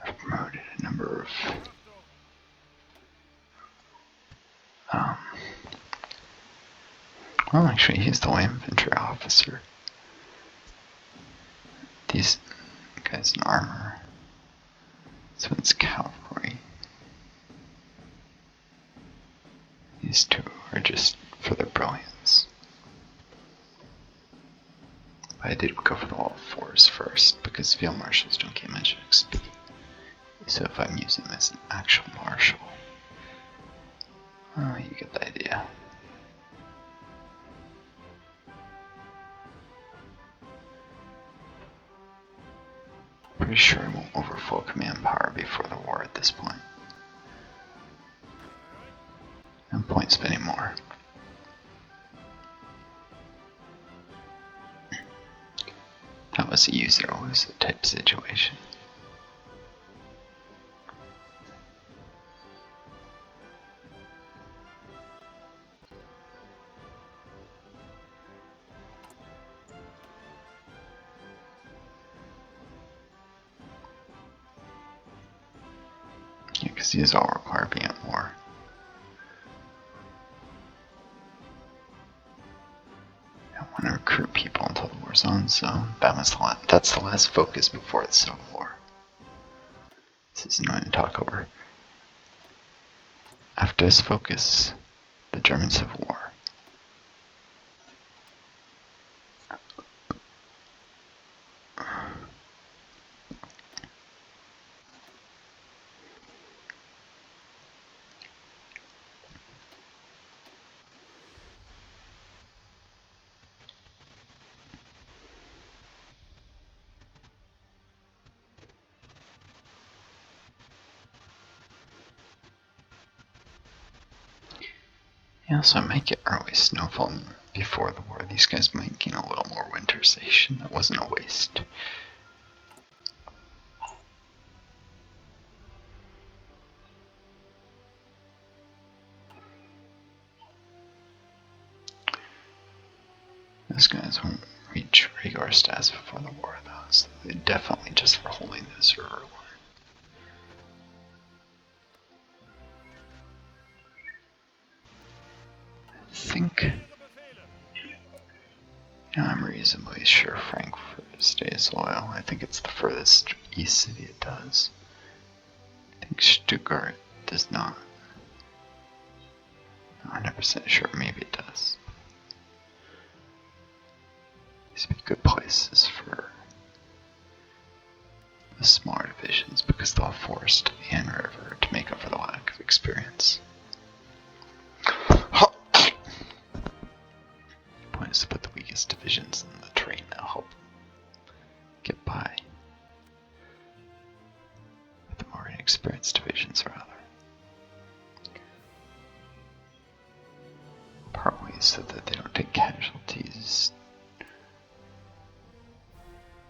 I've promoted a number of well, actually, he's the infantry officer. These guys in armor. So it's cavalry. These two are just for their brilliance. I did go for the wall 4s first because field marshals don't get much XP. So if I'm using this as an actual marshal, oh, you get the idea. Pretty sure I won't overflow command power before the war at this point. No point spending more. That was a use it or lose it type situation. Yeah, because these all require being at war. I want to recruit people until the war's on, so that's the last focus before the Civil War. This is annoying to talk over. After this focus, the German Civil War. Yeah, so I might get early snowfall before the war. These guys might gain a little more winter station. That wasn't a waste. Those guys won't reach regular status before the war, though, so they definitely just for holding the server line. I think, I'm reasonably sure Frankfurt stays loyal. I think it's the furthest east city it does. I think Stuttgart does not. I'm not 100% sure, maybe it does. These would be good places for the smaller divisions because they'll have forest and river to make up for the lack of experience. The point is to put the weakest divisions in the train that'll help get by. With the more inexperienced divisions, rather. Partly so that they don't take casualties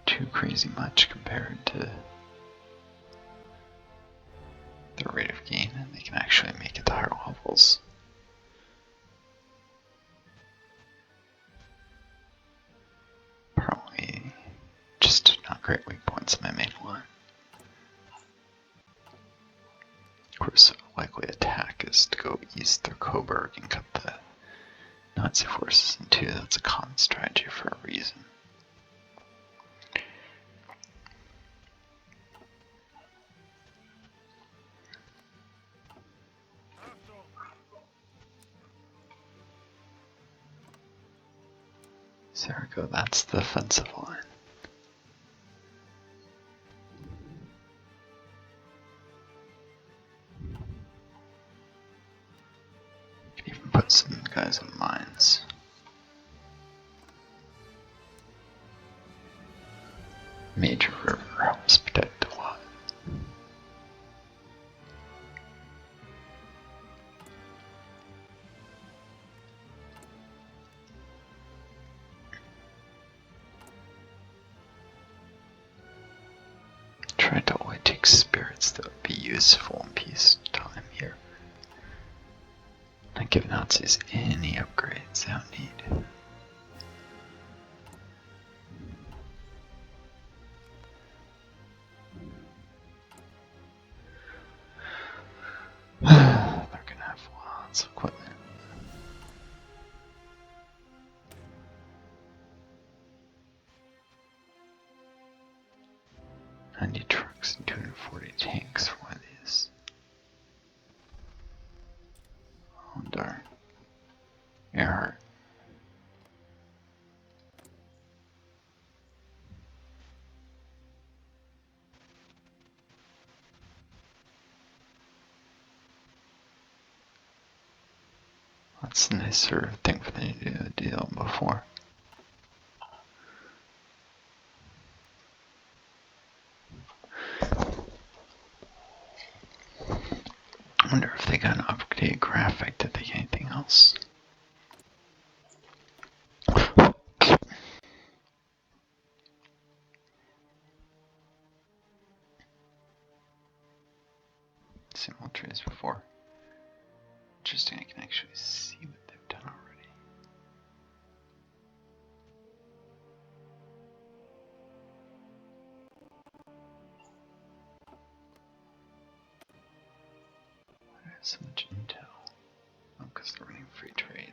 too crazy much compared to their rate of gain, and they can actually make it to higher levels. Probably just not great weak points in my main line. Of course, a likely attack is to go east through Coburg and cut the Nazi forces in two. That's a common strategy for a reason. So there we go, that's the defensive line. You can even put some guys in mines. Major river helps protect a lot. Try to only take spirits that would be useful in peacetime here. Not give Nazis any upgrades they don't need. They're gonna have lots of equipment. 90 trucks and 240 tanks for one of these. Oh darn. Earhart. That's a nicer thing for them to do before. I wonder if they got an updated graphic. Did they get anything else? Same old trees before. Interesting, I can actually see what they've done already. Why do I have so much intel? Oh, because they're running free trade.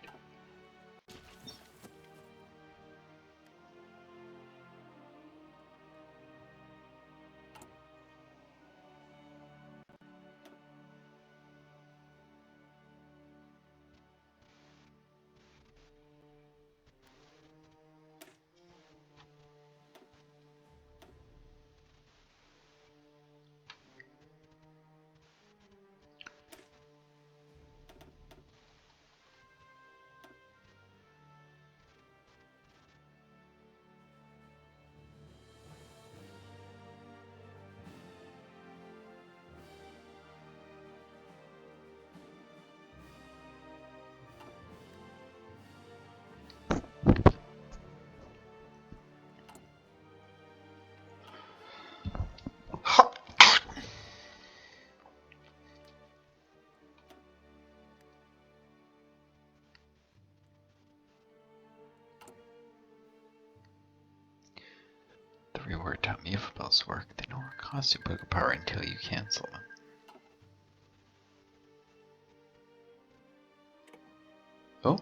vehicle bells work. They don't cost you book power until you cancel them. Oh.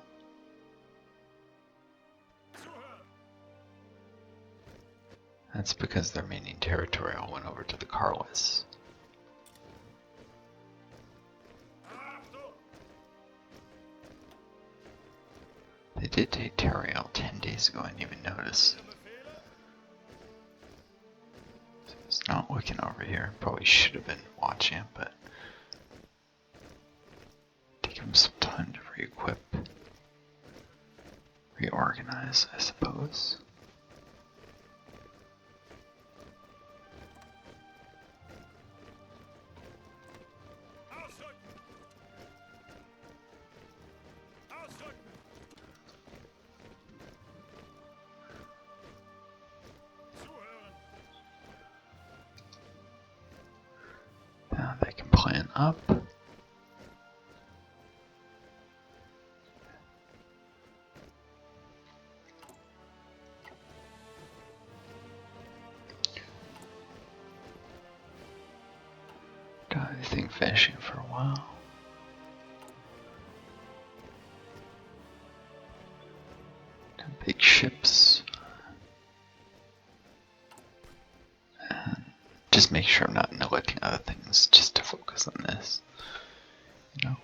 That's because their remaining territory all went over to the Carlists. They did take Teriel 10 days ago, I didn't even notice. So it's not looking over here. Probably should have been watching it, but take him some time to re-equip. Reorganize, I suppose. Now they can plan up. Got everything finishing for a while. Big ships. And just make sure I'm not neglecting other things just to focus on this. You know?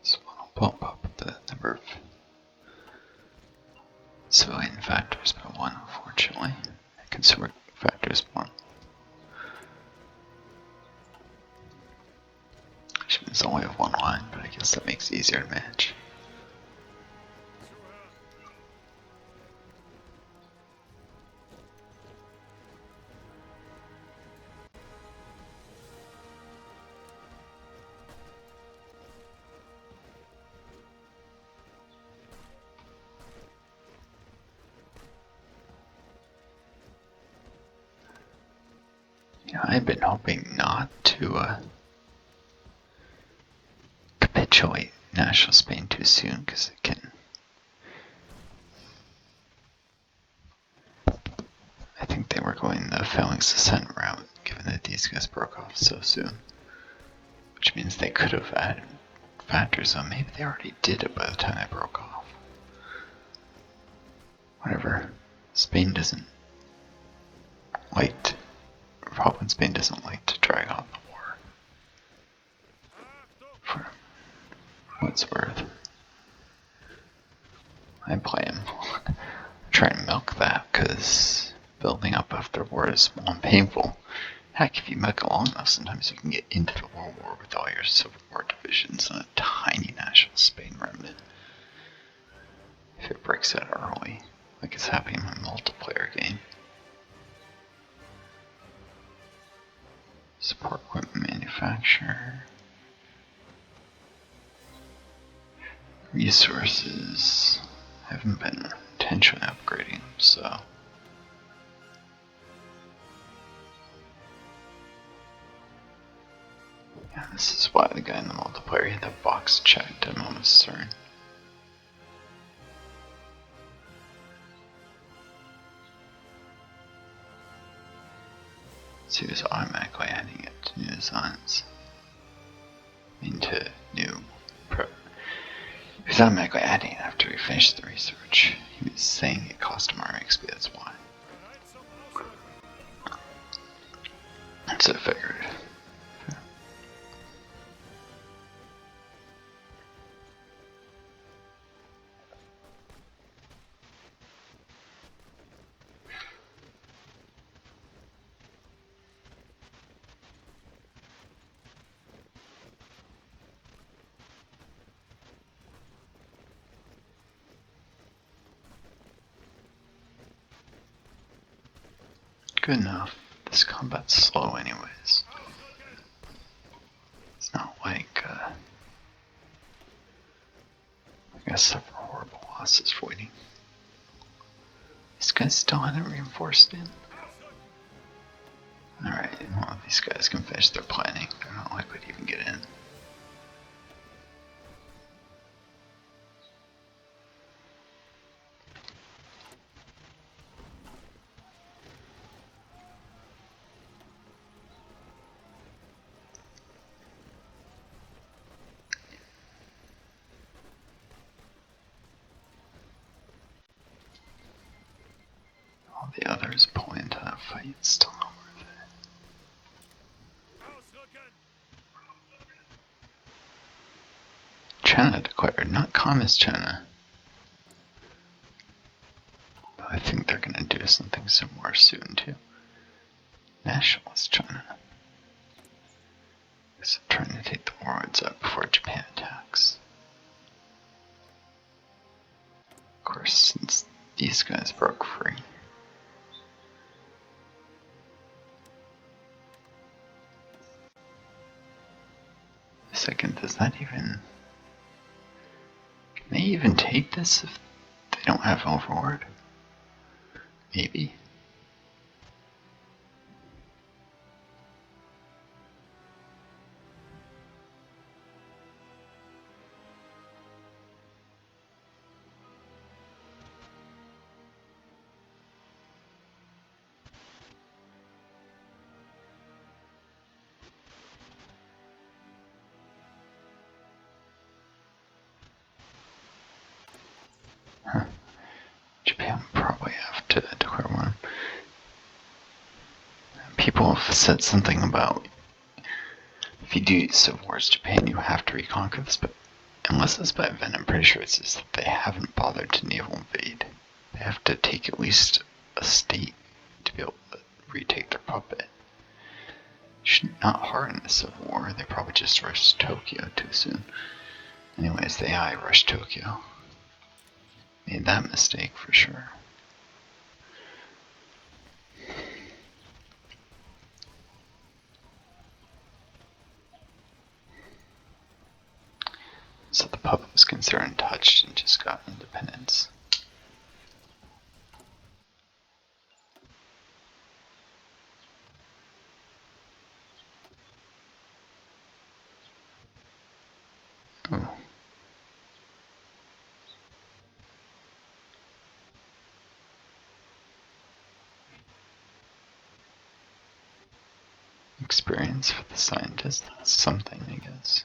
So I'll bump up the number of civilian factors by 1, unfortunately. Consumer factors 1. Which means I only have 1 line, but I guess that makes it easier to manage. Yeah, I've been hoping not to capitulate national Spain too soon, because it can. I think they were going the phalanx ascent route, given that these guys broke off so soon. Which means they could have added factors, so maybe they already did it by the time they broke off. Whatever. Spain doesn't like to. Probably Spain doesn't like to drag on the war. For what's worth. I blame. Trying to milk that, because building up after war is small and painful. Heck, if you milk it long enough, sometimes you can get into the World War with all your Civil War divisions and a tiny national Spain remnant. If it breaks out early, like it's happening in my multiplayer game. Support equipment manufacturer. Resources. I haven't been intentionally upgrading, so. Yeah, this is why the guy in the multiplayer had that box checked. I'm almost certain. So he was automatically adding it to new designs. Into new prep. He was automatically adding it after we finished the research. He was saying it cost him more XP, that's why. So I figured. good enough. This combat's slow anyways. It's not like, I gotta suffer horrible losses waiting. These guys still haven't reinforced in. Alright, well, these guys can finish their planning. They're not likely to even get in. All the others pull into that fight, it's still not worth it. China declared, not Communist China. But I think they're gonna do something similar soon too. Nationalist China. So trying to take the warlords up before Japan attacks. Of course, since these guys broke free. Second, does that even... Can they even take this if they don't have Overlord? Maybe. Huh. Japan will probably have to declare one. People have said something about if you do civil wars Japan, you have to reconquer this, but unless it's by event, I'm pretty sure it's just that they haven't bothered to naval invade. They have to take at least a state to be able to retake their puppet. Should not harden the civil war, they probably just rushed Tokyo too soon. Anyways, the AI rushed Tokyo. Made that mistake for sure. So the puppet was considered untouched and just got independence. Oh. Experience for the scientist, that's something, I guess.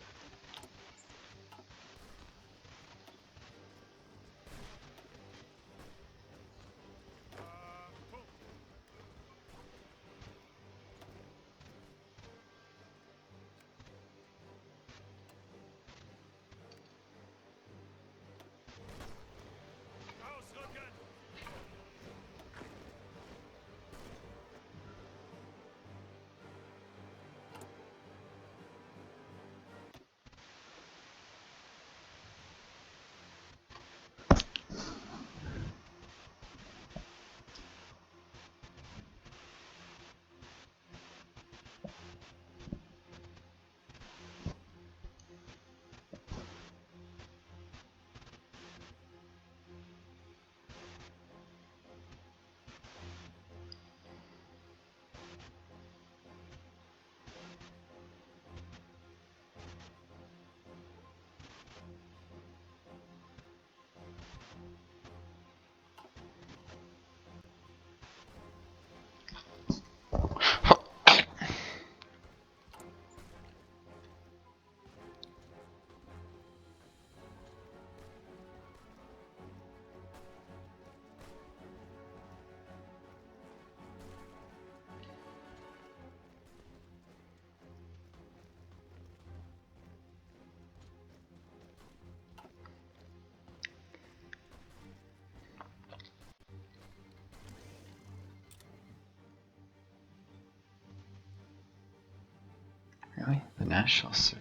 Really? The Nationalists,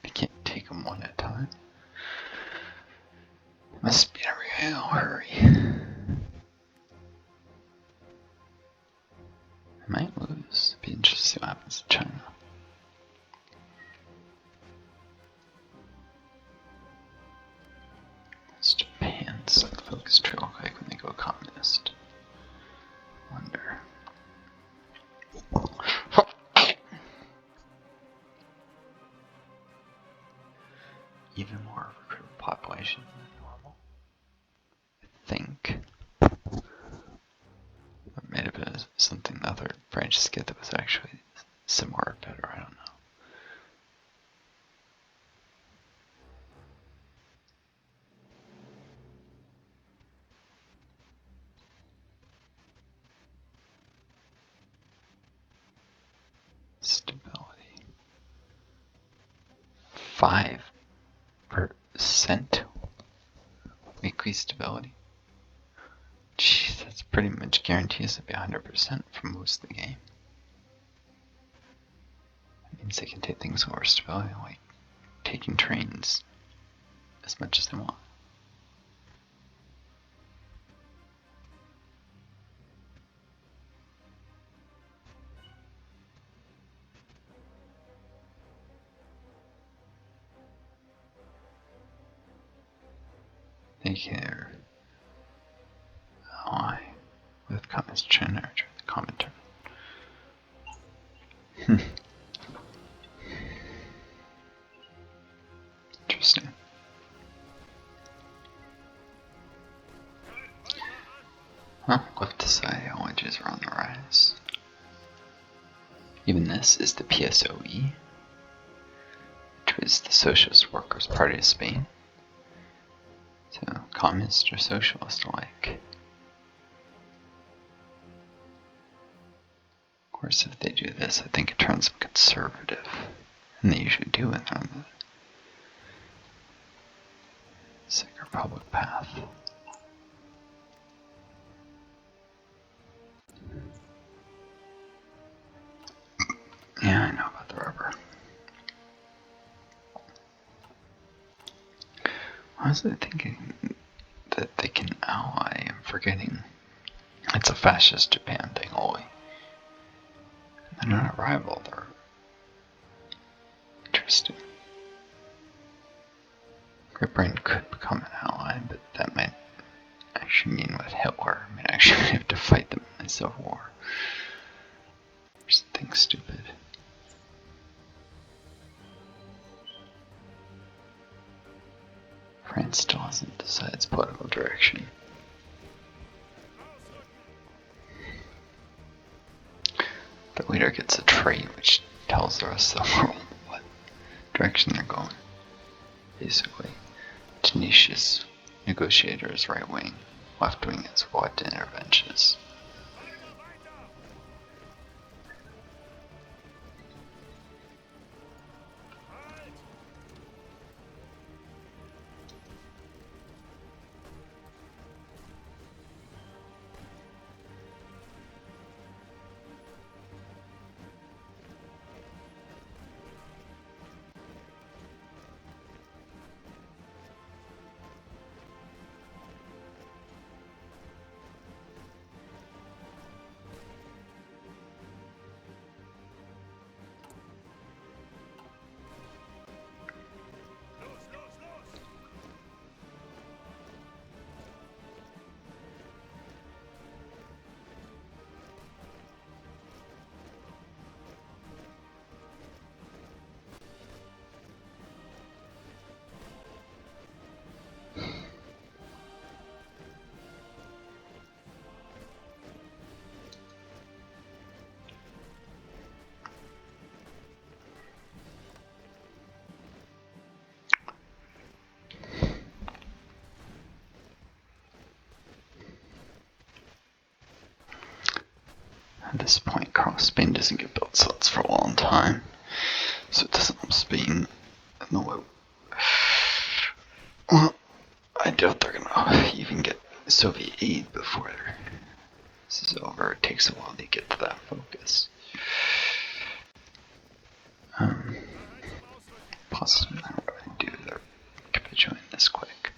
they can't take them one at a time? Must be in a real hurry. resulted in more recruitable population than normal. I think. Or may have been something the other branches get that was actually similar or better, I don't know. Stability. 5% weekly stability. Jeez, that's pretty much guarantees to be 100% for most of the game. That means they can take things over stability, like taking trains as much as they want. They care. Why? With comments generator, the commenter. Interesting. Huh? Left to say, wages are on the rise. Even this is the PSOE, which was the Socialist Workers' Party of Spain. So, communist or socialist alike. Of course, if they do this, I think it turns them conservative. And they usually do when they're on the Czech Republic path. Yeah, I know about the rubber. I was thinking that they can ally. I'm forgetting. It's a fascist Japan thing, only. And on arrival, they're interesting. Great Britain could become an ally, but that might actually mean with Hitler, I might actually have to fight them in the Civil War. Or something stupid. France still hasn't decided its political direction. The leader gets a trait which tells the rest of the world what direction they're going. Basically, tenacious negotiator is right wing, left wing is what interventionist. At this point, Spain doesn't get built slots for a long time, so it doesn't help Spain in the way. Well, I doubt they're gonna even get Soviet aid before this is over. It takes a while to get to that focus. Possibly I don't really do they're capitulating this quick.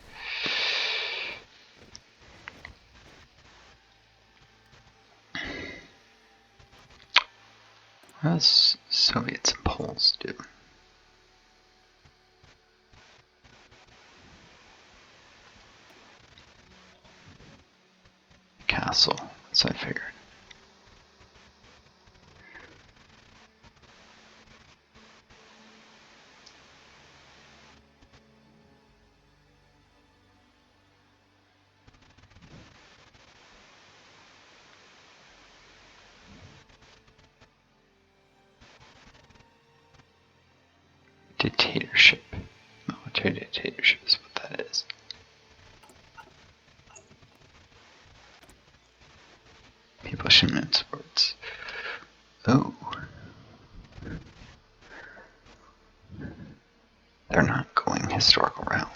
What does Soviets and Poles do? Castle, so I figured. Dictatorship. Military dictatorship is what that is. People should mince words. Oh. They're not going historical route.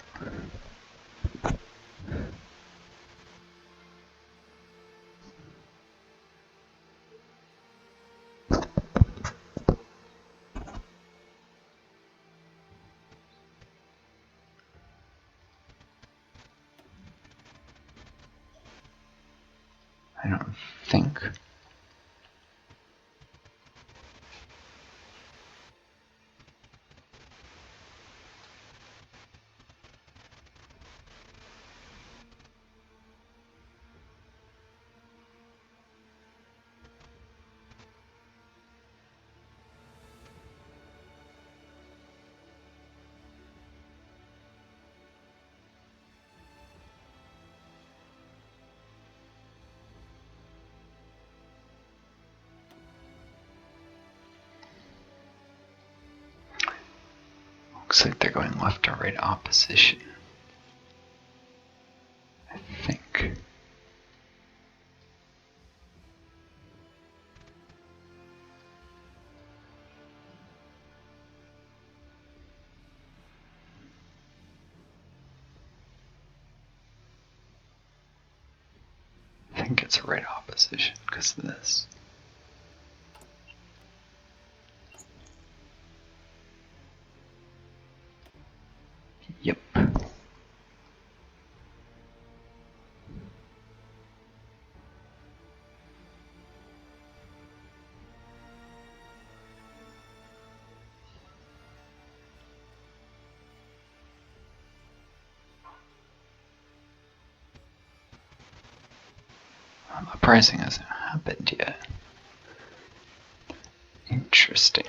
I don't think. Looks like they're going left or right opposition. I think. I think it's a right opposition because of this. Yep. Uprising hasn't happened yet. Interesting.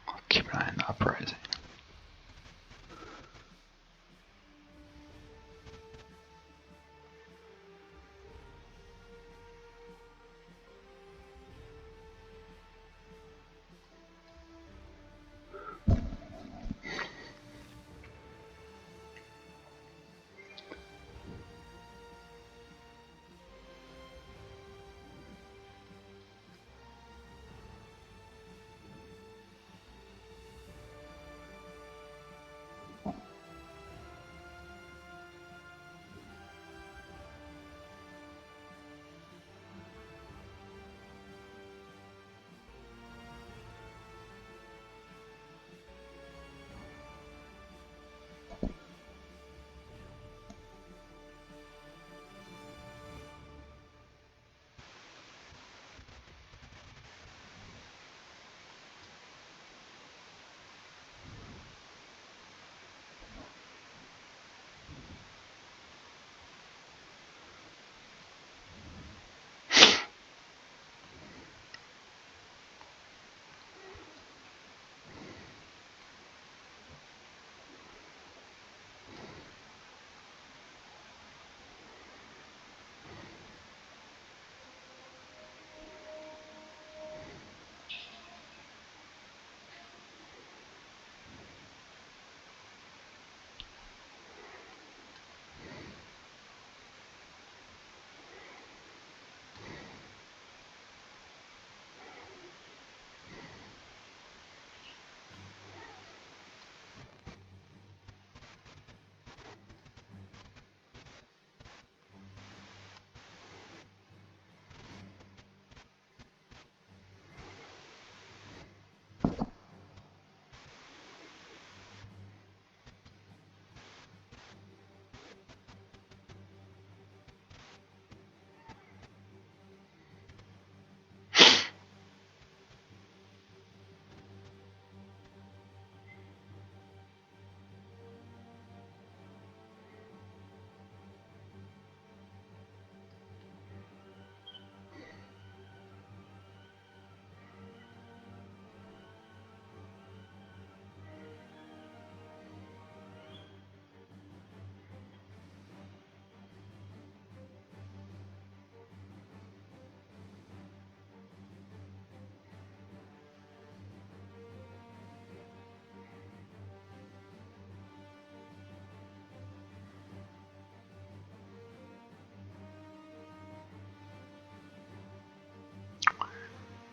I'll keep an eye on the uprising.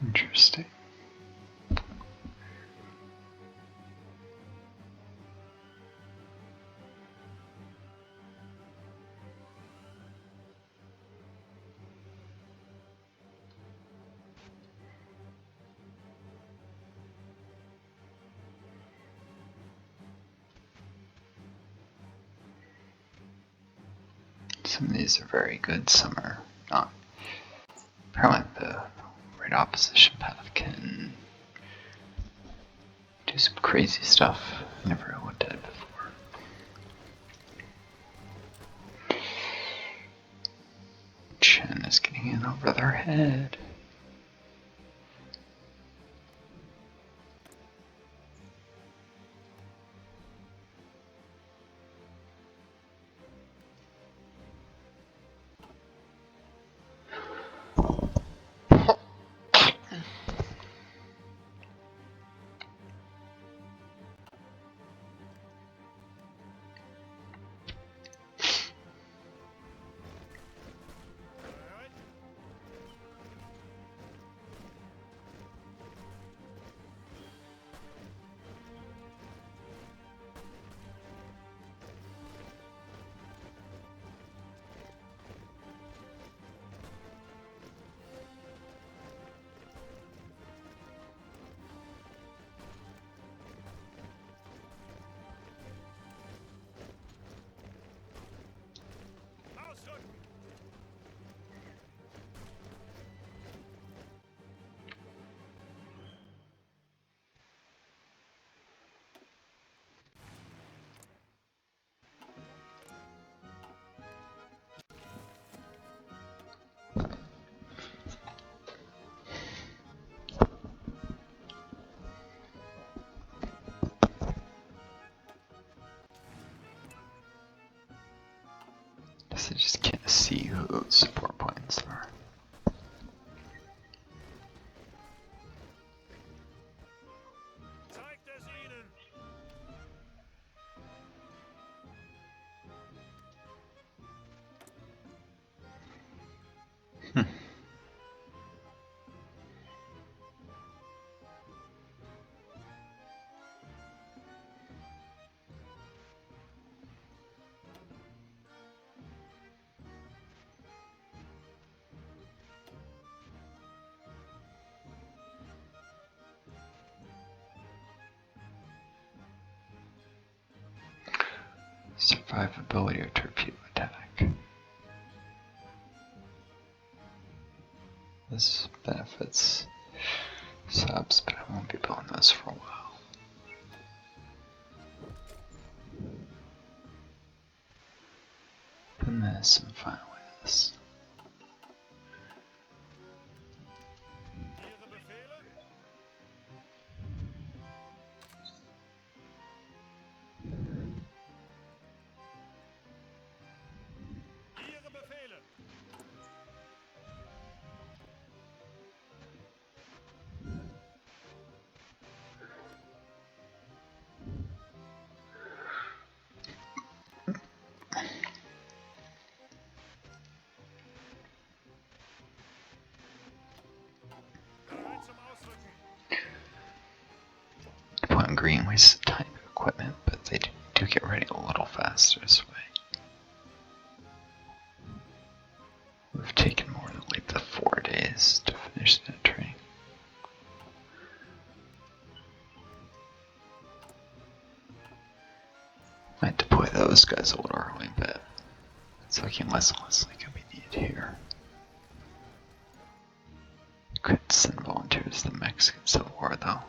Interesting. Some of these are very good, some are not. Apparently the right opposition path can do some crazy stuff. I never looked at it before. Chen is getting in over their head. I just can't see who those support points are. Survivability or torpedo attack. This benefits subs, but I won't be building those for a while. Then this and finally this. Point green wastes a tiny bit of equipment, but they do get ready a little faster this way. We've taken more than like the 4 days to finish that training. Might deploy those guys a little early, but it's looking less and less like it'll be needed here. Could send volunteers to the Mexican Civil War though.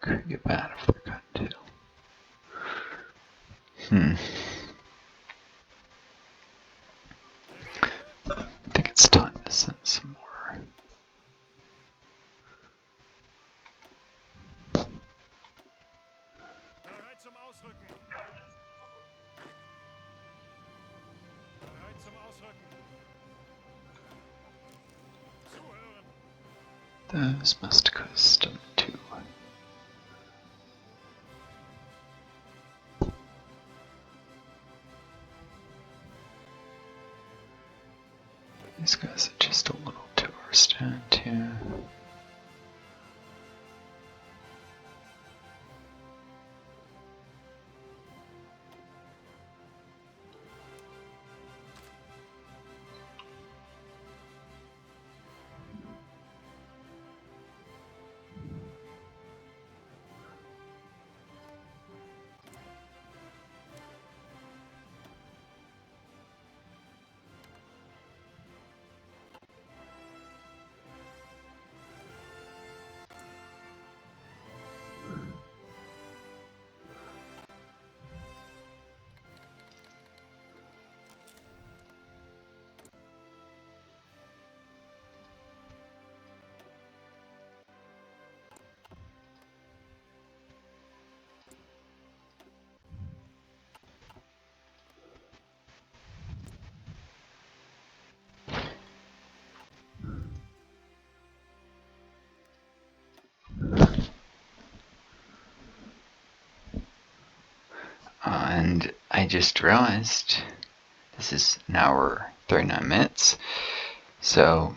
Could get bad if they're cut too. I think it's time to send some more. Bereit zum Ausrücken. Bereit zum Ausrücken. Zuhören. Those must custom too. These guys are just a little too overstand here. And I just realized this is an hour 39 minutes, so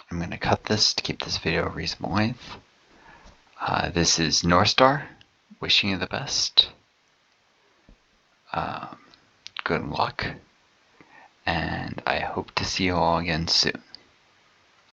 I'm going to cut this to keep this video a reasonable length. This is Northstar, wishing you the best. Good luck, and I hope to see you all again soon.